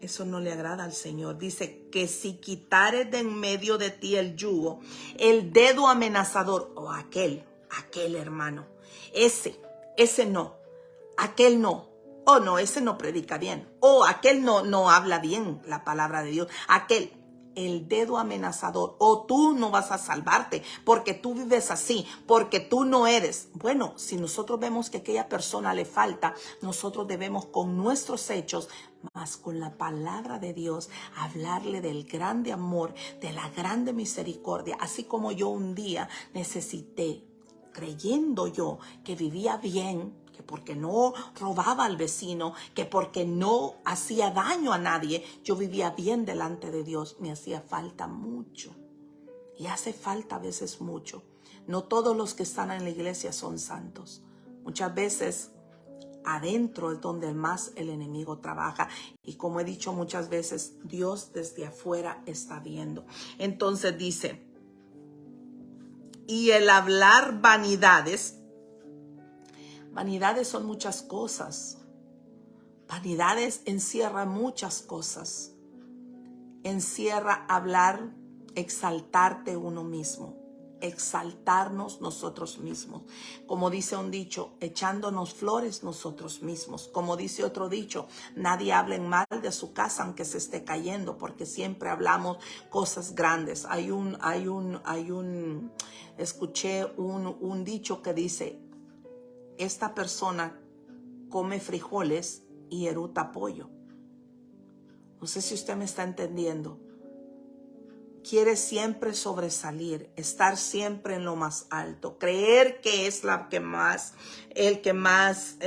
Eso no le agrada al Señor. Dice que si quitares de en medio de ti el yugo, el dedo amenazador, o aquel hermano, ese no, aquel no, o no, ese no predica bien, o aquel no habla bien la palabra de Dios, aquel, el dedo amenazador, o tú no vas a salvarte porque tú vives así, porque tú no eres. Bueno, si nosotros vemos que a aquella persona le falta, nosotros debemos con nuestros hechos, más con la palabra de Dios, hablarle del grande amor, de la grande misericordia. Así como yo un día necesité, creyendo yo que vivía bien, que porque no robaba al vecino, que porque no hacía daño a nadie, yo vivía bien delante de Dios. Me hacía falta mucho. Y hace falta a veces mucho. No todos los que están en la iglesia son santos. Muchas veces adentro es donde más el enemigo trabaja. Y como he dicho muchas veces, Dios desde afuera está viendo. Entonces dice, y el hablar vanidades. Vanidades son muchas cosas. Vanidades encierra muchas cosas. Encierra hablar, exaltarte uno mismo, exaltarnos nosotros mismos. Como dice un dicho, echándonos flores nosotros mismos. Como dice otro dicho, nadie hable mal de su casa aunque se esté cayendo, porque siempre hablamos cosas grandes. Escuché un dicho que dice, esta persona come frijoles y eruta pollo. No sé si usted me está entendiendo. Quiere siempre sobresalir, estar siempre en lo más alto, creer que es el que más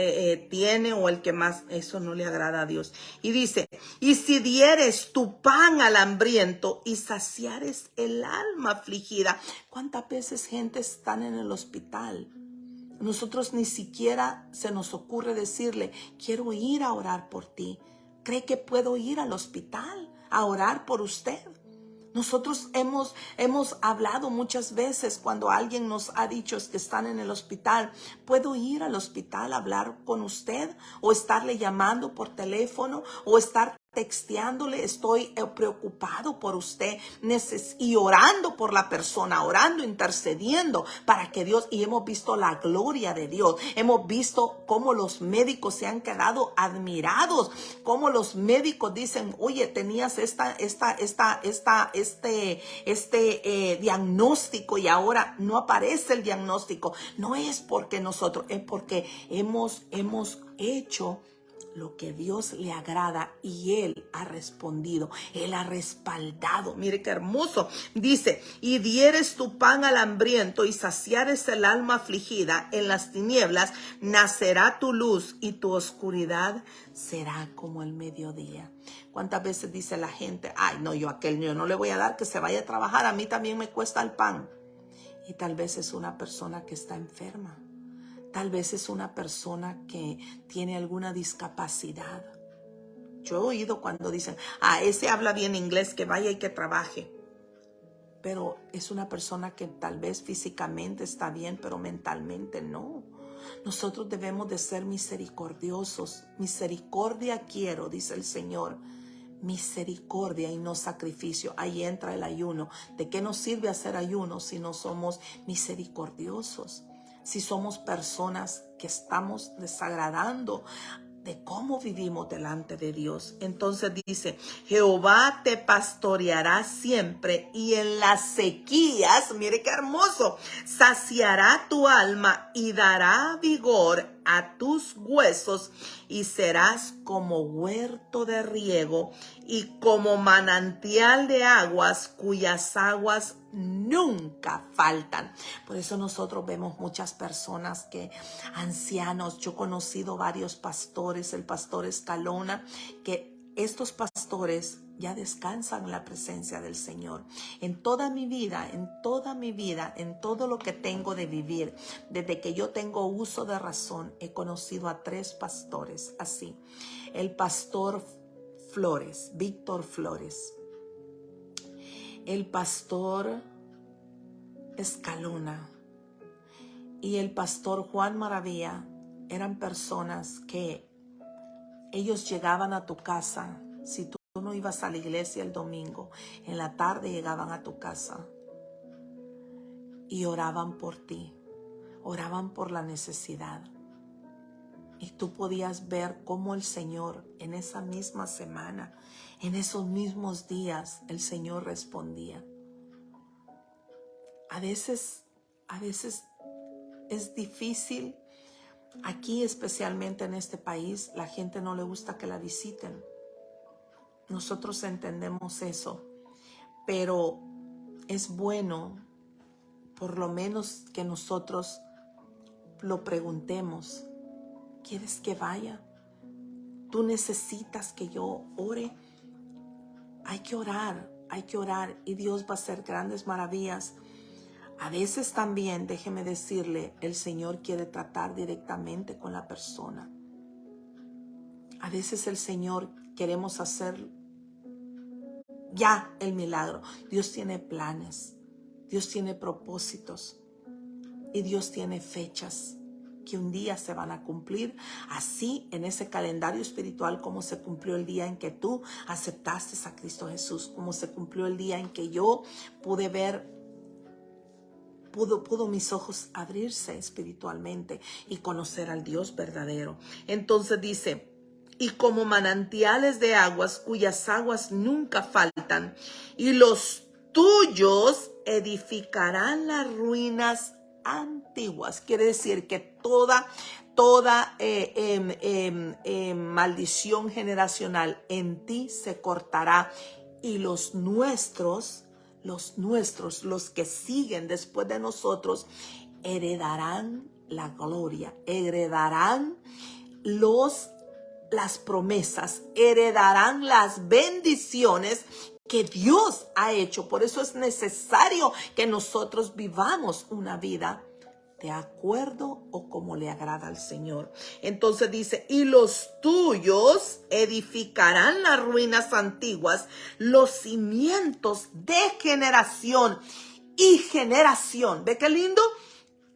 tiene o el que más, eso no le agrada a Dios. Y dice, y si dieres tu pan al hambriento y saciares el alma afligida. ¿Cuántas veces gente están en el hospital? Nosotros ni siquiera se nos ocurre decirle, quiero ir a orar por ti. ¿Cree que puedo ir al hospital a orar por usted? Nosotros hemos hablado muchas veces cuando alguien nos ha dicho que están en el hospital. ¿Puedo ir al hospital a hablar con usted? ¿O estarle llamando por teléfono? ¿O estar texteándole? Estoy preocupado por usted y orando por la persona, orando, intercediendo para que Dios, y hemos visto la gloria de Dios. Hemos visto cómo los médicos se han quedado admirados, cómo los médicos dicen, oye, tenías diagnóstico y ahora no aparece el diagnóstico. No es porque nosotros, es porque hemos hecho lo que Dios le agrada y Él ha respondido, Él ha respaldado. Mire qué hermoso. Dice, y dieres tu pan al hambriento y saciares el alma afligida, en las tinieblas nacerá tu luz y tu oscuridad será como el mediodía. ¿Cuántas veces dice la gente, ay no, yo a aquel niño no le voy a dar, que se vaya a trabajar, a mí también me cuesta el pan? Y tal vez es una persona que está enferma. Tal vez es una persona que tiene alguna discapacidad. Yo he oído cuando dicen, ese habla bien inglés, que vaya y que trabaje. Pero es una persona que tal vez físicamente está bien, pero mentalmente no. Nosotros debemos de ser misericordiosos. Misericordia quiero, dice el Señor. Misericordia y no sacrificio. Ahí entra el ayuno. ¿De qué nos sirve hacer ayuno si no somos misericordiosos? Si somos personas que estamos desagradando de cómo vivimos delante de Dios. Entonces dice, Jehová te pastoreará siempre y en las sequías, mire qué hermoso, saciará tu alma y dará vigor a tus huesos y serás como huerto de riego y como manantial de aguas cuyas aguas nunca faltan. Por eso nosotros vemos muchas personas que ancianos, yo he conocido varios pastores, el pastor Escalona, que estos pastores ya descansan en la presencia del Señor. En toda mi vida, en todo lo que tengo de vivir, desde que yo tengo uso de razón, he conocido a 3 pastores así. El pastor Flores, Víctor Flores, el pastor Escalona y el pastor Juan Maravilla. Eran personas que ellos llegaban a tu casa. Si tú no ibas a la iglesia el domingo, en la tarde llegaban a tu casa y oraban por ti, oraban por la necesidad. Y tú podías ver cómo el Señor en esa misma semana, en esos mismos días, el Señor respondía. A veces es difícil. Aquí, especialmente en este país, la gente no le gusta que la visiten. Nosotros entendemos eso, pero es bueno por lo menos que nosotros lo preguntemos. ¿Quieres que vaya? ¿Tú necesitas que yo ore? Hay que orar y Dios va a hacer grandes maravillas. A veces también, déjeme decirle, el Señor quiere tratar directamente con la persona. A veces el Señor queremos hacer ya el milagro. Dios tiene planes, Dios tiene propósitos y Dios tiene fechas que un día se van a cumplir, así en ese calendario espiritual como se cumplió el día en que tú aceptaste a Cristo Jesús, como se cumplió el día en que yo pude ver, pudo mis ojos abrirse espiritualmente y conocer al Dios verdadero. Entonces dice, y como manantiales de aguas cuyas aguas nunca faltan, y los tuyos edificarán las ruinas antiguas. Quiere decir que toda maldición generacional en ti se cortará, y los nuestros, los que siguen después de nosotros, heredarán la gloria, heredarán las promesas, heredarán las bendiciones que Dios ha hecho. Por eso es necesario que nosotros vivamos una vida de acuerdo o como le agrada al Señor. Entonces dice, y los tuyos edificarán las ruinas antiguas, los cimientos de generación y generación. ¿Ve qué lindo?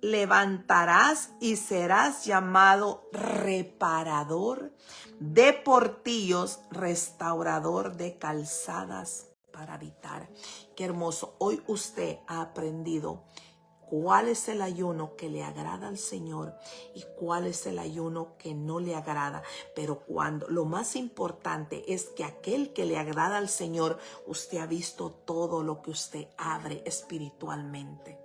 Levantarás y serás llamado reparador de portillos, restaurador de calzadas para habitar. Qué hermoso. Hoy usted ha aprendido cuál es el ayuno que le agrada al Señor y cuál es el ayuno que no le agrada. Pero lo más importante es que aquel que le agrada al Señor, usted ha visto todo lo que usted abre espiritualmente.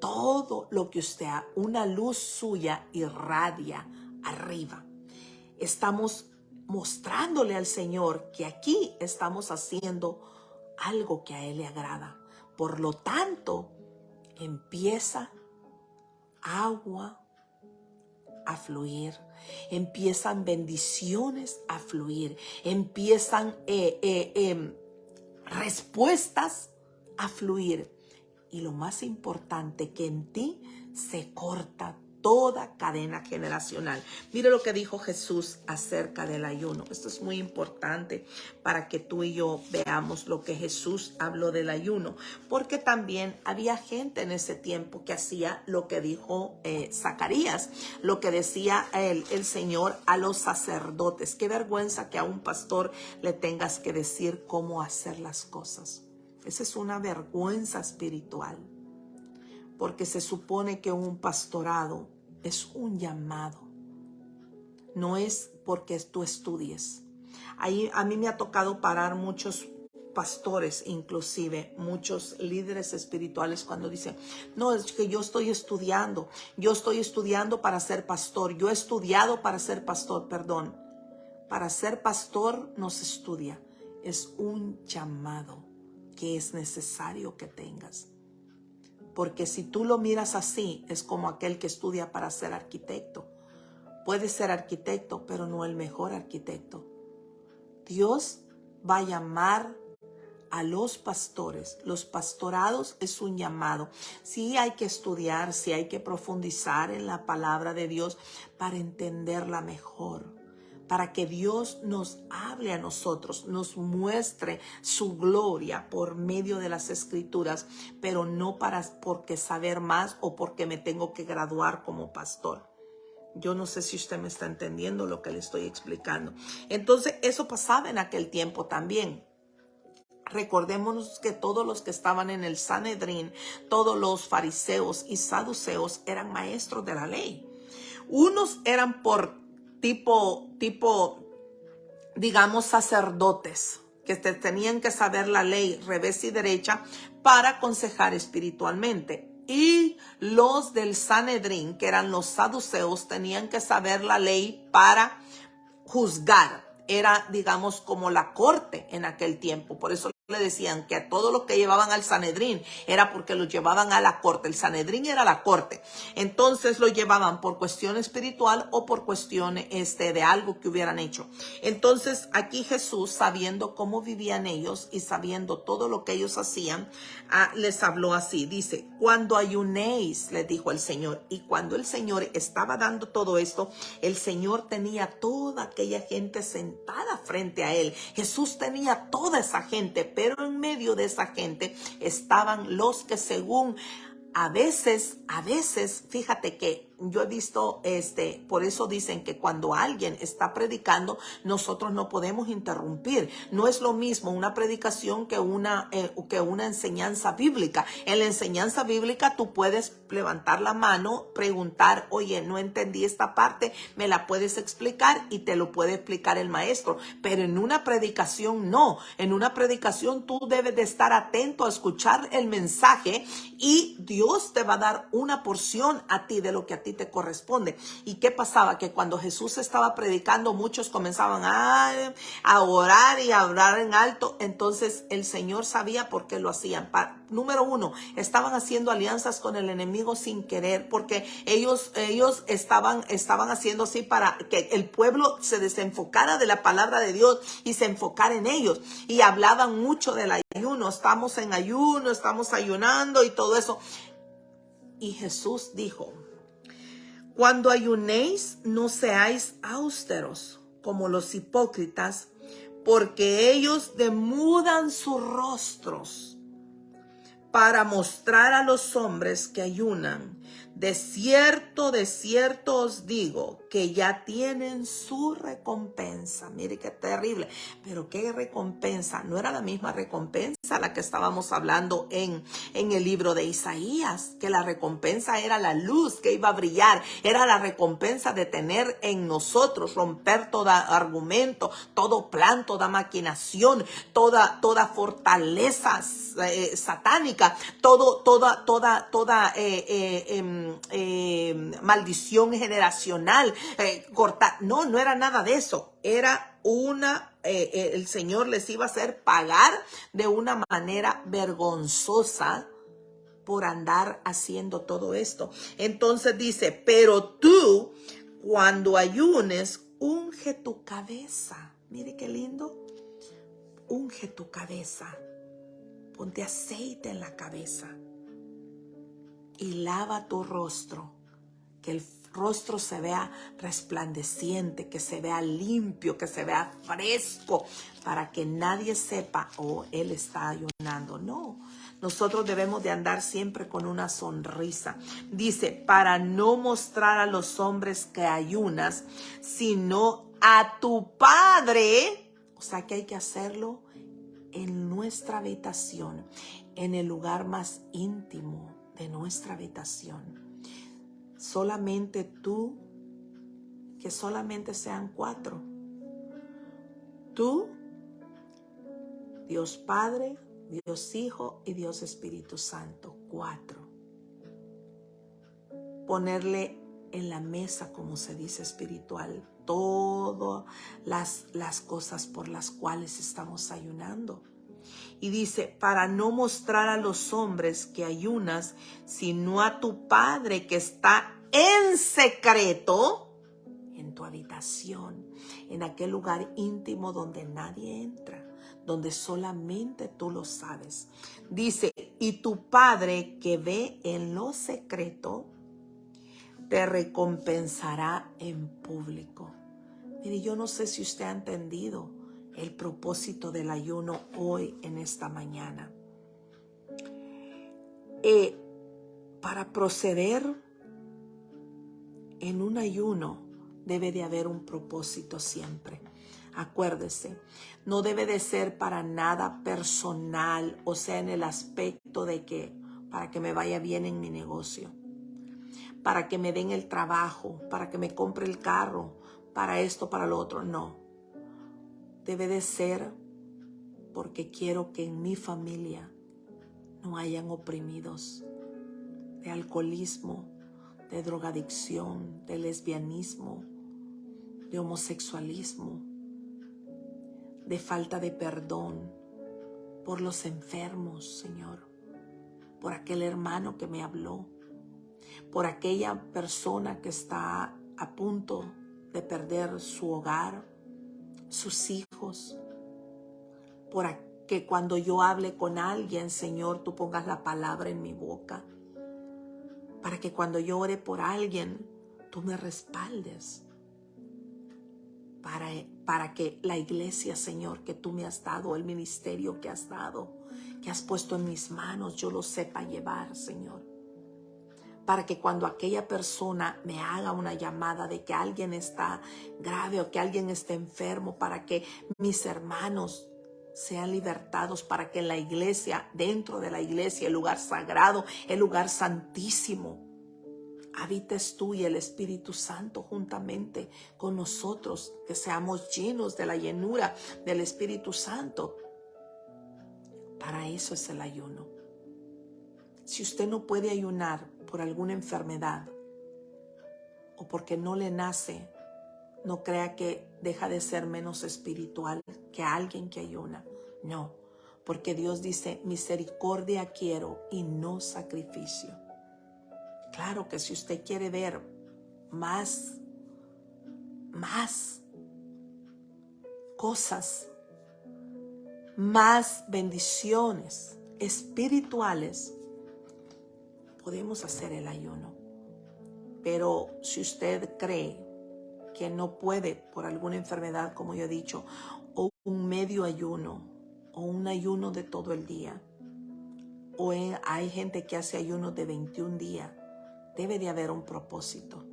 Todo lo que usted ha, una luz suya irradia arriba. Estamos mostrándole al Señor que aquí estamos haciendo algo que a Él le agrada. Por lo tanto, empieza agua a fluir, empiezan bendiciones a fluir, empiezan respuestas a fluir. Y lo más importante, que en ti se corta toda cadena generacional. Mire lo que dijo Jesús acerca del ayuno. Esto es muy importante para que tú y yo veamos lo que Jesús habló del ayuno, porque también había gente en ese tiempo que hacía lo que dijo Zacarías, lo que decía el Señor a los sacerdotes. Qué vergüenza que a un pastor le tengas que decir cómo hacer las cosas. Esa es una vergüenza espiritual, porque se supone que un pastorado es un llamado, no es porque tú estudies. Ahí a mí me ha tocado parar muchos pastores, inclusive muchos líderes espirituales, cuando dicen, no, es que yo estoy estudiando para ser pastor, yo he estudiado para ser pastor. Perdón, para ser pastor no se estudia, es un llamado que es necesario que tengas. Porque si tú lo miras así, es como aquel que estudia para ser arquitecto. Puede ser arquitecto, pero no el mejor arquitecto. Dios va a llamar a los pastores. Los pastorados es un llamado. Sí hay que estudiar, sí hay que profundizar en la palabra de Dios para entenderla mejor, para que Dios nos hable a nosotros, nos muestre su gloria por medio de las escrituras, pero no porque saber más o porque me tengo que graduar como pastor. Yo no sé si usted me está entendiendo lo que le estoy explicando. Entonces, eso pasaba en aquel tiempo también. Recordémonos que todos los que estaban en el Sanedrín, todos los fariseos y saduceos eran maestros de la ley. Unos eran por tipo, digamos, sacerdotes, que tenían que saber la ley revés y derecha para aconsejar espiritualmente. Y los del Sanedrín, que eran los saduceos, tenían que saber la ley para juzgar. Era, digamos, como la corte en aquel tiempo. Por eso le decían que a todos los que llevaban al Sanedrín era porque los llevaban a la corte. El Sanedrín era la corte. Entonces lo llevaban por cuestión espiritual o por cuestión de algo que hubieran hecho. Entonces aquí Jesús, sabiendo cómo vivían ellos y sabiendo todo lo que ellos hacían, les habló así. Dice, cuando ayunéis, les dijo el Señor. Y cuando el Señor estaba dando todo esto, el Señor tenía toda aquella gente sentada frente a él. Jesús tenía toda esa gente, pero en medio de esa gente estaban los que según a veces, fíjate que yo he visto, por eso dicen que cuando alguien está predicando, nosotros no podemos interrumpir. No es lo mismo una predicación que una enseñanza bíblica. En la enseñanza bíblica tú puedes levantar la mano, preguntar, oye, no entendí esta parte, ¿me la puedes explicar? Y te lo puede explicar el maestro. Pero en una predicación no. En una predicación tú debes de estar atento a escuchar el mensaje y Dios te va a dar una porción a ti de lo que a ti te corresponde. ¿Y qué pasaba? Que cuando Jesús estaba predicando, muchos comenzaban a orar y a hablar en alto. Entonces el Señor sabía por qué lo hacían. Número uno, estaban haciendo alianzas con el enemigo sin querer, porque ellos estaban haciendo así para que el pueblo se desenfocara de la palabra de Dios y se enfocara en ellos. Y hablaban mucho del ayuno. Estamos en ayuno, estamos ayunando y todo eso. Y Jesús dijo, cuando ayunéis, no seáis austeros como los hipócritas, porque ellos demudan sus rostros para mostrar a los hombres que ayunan. De cierto os digo que ya tienen su recompensa. Mire qué terrible. Pero qué recompensa. No era la misma recompensa la que estábamos hablando en el libro de Isaías, que la recompensa era la luz que iba a brillar. Era la recompensa de tener en nosotros, romper todo argumento, todo plan, toda maquinación, toda fortaleza satánica, toda maldición generacional, cortar. No era nada de eso. Era el Señor les iba a hacer pagar de una manera vergonzosa por andar haciendo todo esto. Entonces dice, pero tú cuando ayunes, unge tu cabeza. Mire qué lindo. Unge tu cabeza. Ponte aceite en la cabeza y lava tu rostro que el rostro se vea resplandeciente, que se vea limpio, que se vea fresco, para que nadie sepa, oh, él está ayunando. No, nosotros debemos de andar siempre con una sonrisa. Dice, para no mostrar a los hombres que ayunas, sino a tu Padre. O sea que hay que hacerlo en nuestra habitación, en el lugar más íntimo de nuestra habitación. Solamente tú, que solamente sean 4. Tú, Dios Padre, Dios Hijo y Dios Espíritu Santo. 4. Ponerle en la mesa, como se dice espiritual, todas las cosas por las cuales estamos ayunando. Y dice, para no mostrar a los hombres que ayunas, sino a tu Padre que está en secreto, en tu habitación, en aquel lugar íntimo donde nadie entra, donde solamente tú lo sabes. Dice, y tu Padre que ve en lo secreto, te recompensará en público. Mire, yo no sé si usted ha entendido el propósito del ayuno hoy en esta mañana. Para proceder en un ayuno debe de haber un propósito siempre. Acuérdese, no debe de ser para nada personal, o sea, en el aspecto de que para que me vaya bien en mi negocio, para que me den el trabajo, para que me compre el carro, para esto, para lo otro. No, debe de ser porque quiero que en mi familia no hayan oprimidos de alcoholismo, de drogadicción, de lesbianismo, de homosexualismo, de falta de perdón por los enfermos, Señor, por aquel hermano que me habló, por aquella persona que está a punto de perder su hogar, sus hijos, por que cuando yo hable con alguien, Señor, tú pongas la palabra en mi boca, para que cuando yo ore por alguien, tú me respaldes, para que la iglesia, Señor, que tú me has dado, el ministerio que has dado, que has puesto en mis manos, yo lo sepa llevar, Señor. Para que cuando aquella persona me haga una llamada de que alguien está grave o que alguien está enfermo, para que mis hermanos sean libertados, para que en la iglesia, dentro de la iglesia, el lugar sagrado, el lugar santísimo, habites tú y el Espíritu Santo juntamente con nosotros, que seamos llenos de la llenura del Espíritu Santo. Para eso es el ayuno. Si usted no puede ayunar por alguna enfermedad o porque no le nace, no crea que deja de ser menos espiritual que alguien que ayuna. No, porque Dios dice, misericordia quiero y no sacrificio. Claro que si usted quiere ver más cosas, más bendiciones espirituales, podemos hacer el ayuno. Pero si usted cree que no puede por alguna enfermedad, como yo he dicho, o un medio ayuno, o un ayuno de todo el día, o hay gente que hace ayunos de 21 días, debe de haber un propósito.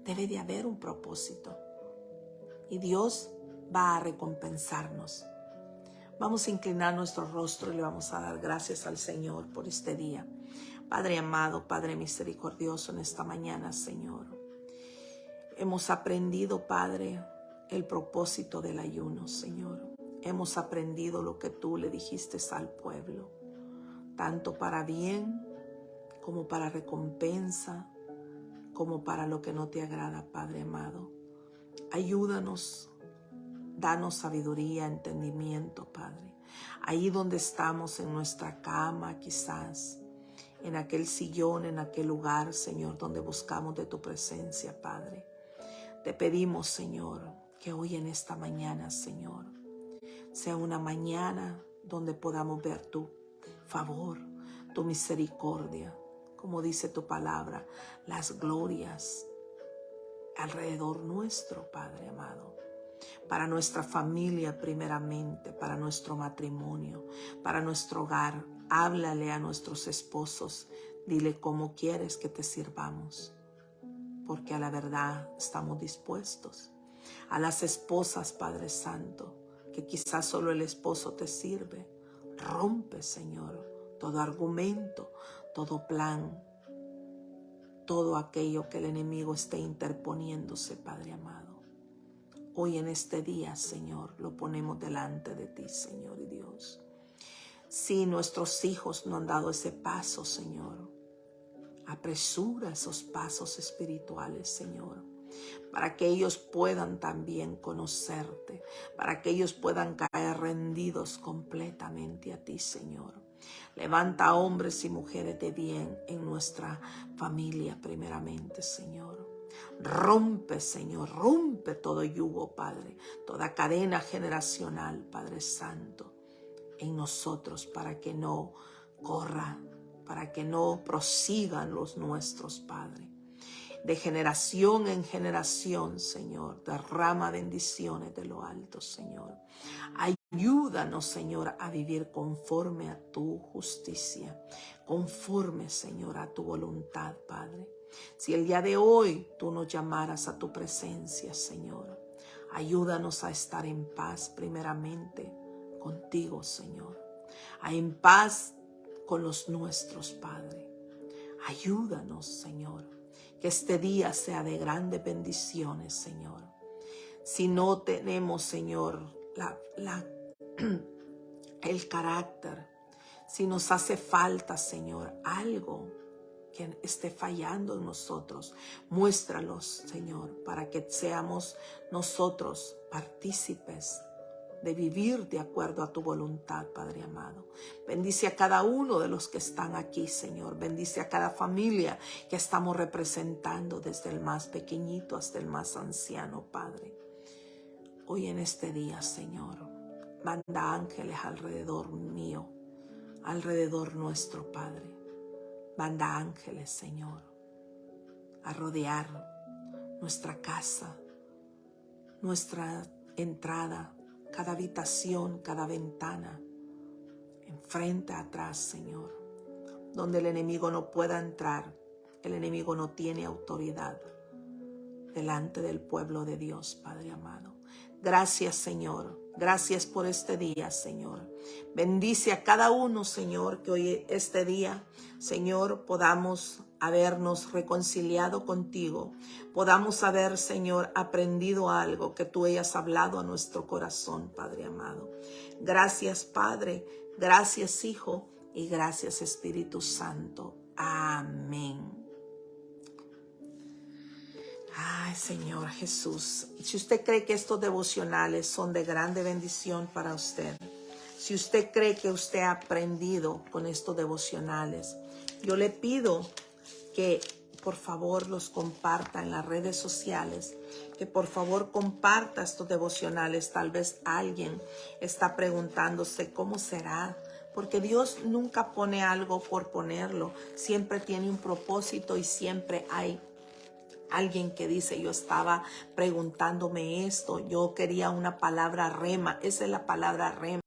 Debe de haber un propósito. Y Dios va a recompensarnos. Vamos a inclinar nuestro rostro y le vamos a dar gracias al Señor por este día. Padre amado, Padre misericordioso, en esta mañana, Señor, hemos aprendido, Padre, el propósito del ayuno, Señor. Hemos aprendido lo que tú le dijiste al pueblo, tanto para bien como para recompensa, como para lo que no te agrada, Padre amado. Ayúdanos, danos sabiduría, entendimiento, Padre. Ahí donde estamos, en nuestra cama quizás, en aquel sillón, en aquel lugar, Señor, donde buscamos de tu presencia, Padre. Te pedimos, Señor, que hoy en esta mañana, Señor, sea una mañana donde podamos ver tu favor, tu misericordia, como dice tu palabra, las glorias alrededor nuestro, Padre amado. Para nuestra familia primeramente, para nuestro matrimonio, para nuestro hogar. Háblale a nuestros esposos, dile cómo quieres que te sirvamos, porque a la verdad estamos dispuestos. A las esposas, Padre Santo, que quizás solo el esposo te sirve, rompe, Señor, todo argumento, todo plan, todo aquello que el enemigo esté interponiéndose, Padre amado. Hoy en este día, Señor, lo ponemos delante de ti, Señor y Dios. Si nuestros hijos no han dado ese paso, Señor, apresura esos pasos espirituales, Señor, para que ellos puedan también conocerte, para que ellos puedan caer rendidos completamente a ti, Señor. Levanta hombres y mujeres de bien en nuestra familia primeramente, Señor. Rompe, Señor, rompe todo yugo, Padre, toda cadena generacional, Padre Santo, en nosotros, para que no corra, para que no prosigan los nuestros, Padre. De generación en generación, Señor, derrama bendiciones de lo alto, Señor. Ayúdanos, Señor, a vivir conforme a tu justicia, conforme, Señor, a tu voluntad, Padre. Si el día de hoy tú nos llamaras a tu presencia, Señor, ayúdanos a estar en paz primeramente contigo, Señor. En paz con los nuestros, Padre. Ayúdanos, Señor, que este día sea de grandes bendiciones, Señor. Si no tenemos, Señor, el carácter, si nos hace falta, Señor, algo que esté fallando en nosotros, muéstralos, Señor, para que seamos nosotros partícipes de vivir de acuerdo a tu voluntad, Padre amado. Bendice a cada uno de los que están aquí, Señor. Bendice a cada familia que estamos representando, desde el más pequeñito hasta el más anciano, Padre. Hoy en este día, Señor, manda ángeles alrededor mío, alrededor nuestro, Padre. Manda ángeles, Señor, a rodear nuestra casa, nuestra entrada, cada habitación, cada ventana, enfrente, atrás, Señor, donde el enemigo no pueda entrar. El enemigo no tiene autoridad delante del pueblo de Dios, Padre amado. Gracias, Señor. Gracias por este día, Señor. Bendice a cada uno, Señor, que hoy este día, Señor, podamos habernos reconciliado contigo. Podamos haber, Señor, aprendido algo que tú hayas hablado a nuestro corazón, Padre amado. Gracias, Padre. Gracias, Hijo. Y gracias, Espíritu Santo. Amén. Ay, Señor Jesús, si usted cree que estos devocionales son de grande bendición para usted, si usted cree que usted ha aprendido con estos devocionales, yo le pido que por favor los comparta en las redes sociales, que por favor comparta estos devocionales. Tal vez alguien está preguntándose cómo será, porque Dios nunca pone algo por ponerlo, siempre tiene un propósito y siempre hay alguien que dice: yo estaba preguntándome esto, yo quería una palabra rema. Esa es la palabra rema.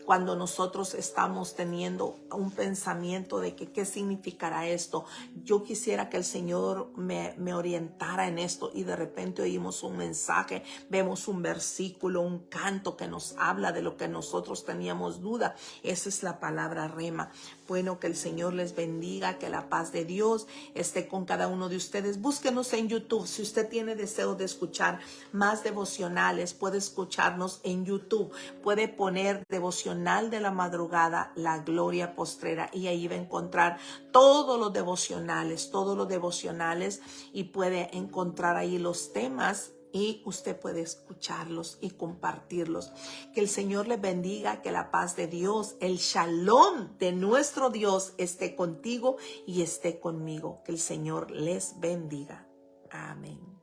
Cuando nosotros estamos teniendo un pensamiento de que qué significará esto, yo quisiera que el Señor me orientara en esto, y de repente oímos un mensaje, vemos un versículo, un canto que nos habla de lo que nosotros teníamos duda. Esa es la palabra rema. Bueno, que el Señor les bendiga, que la paz de Dios esté con cada uno de ustedes. Búsquenos en YouTube. Si usted tiene deseo de escuchar más devocionales, puede escucharnos en YouTube. Puede poner devocional de la madrugada, la gloria postrera, y ahí va a encontrar todos los devocionales, y puede encontrar ahí los temas, y usted puede escucharlos y compartirlos. Que el Señor les bendiga, que la paz de Dios, el shalom de nuestro Dios esté contigo y esté conmigo. Que el Señor les bendiga. Amén.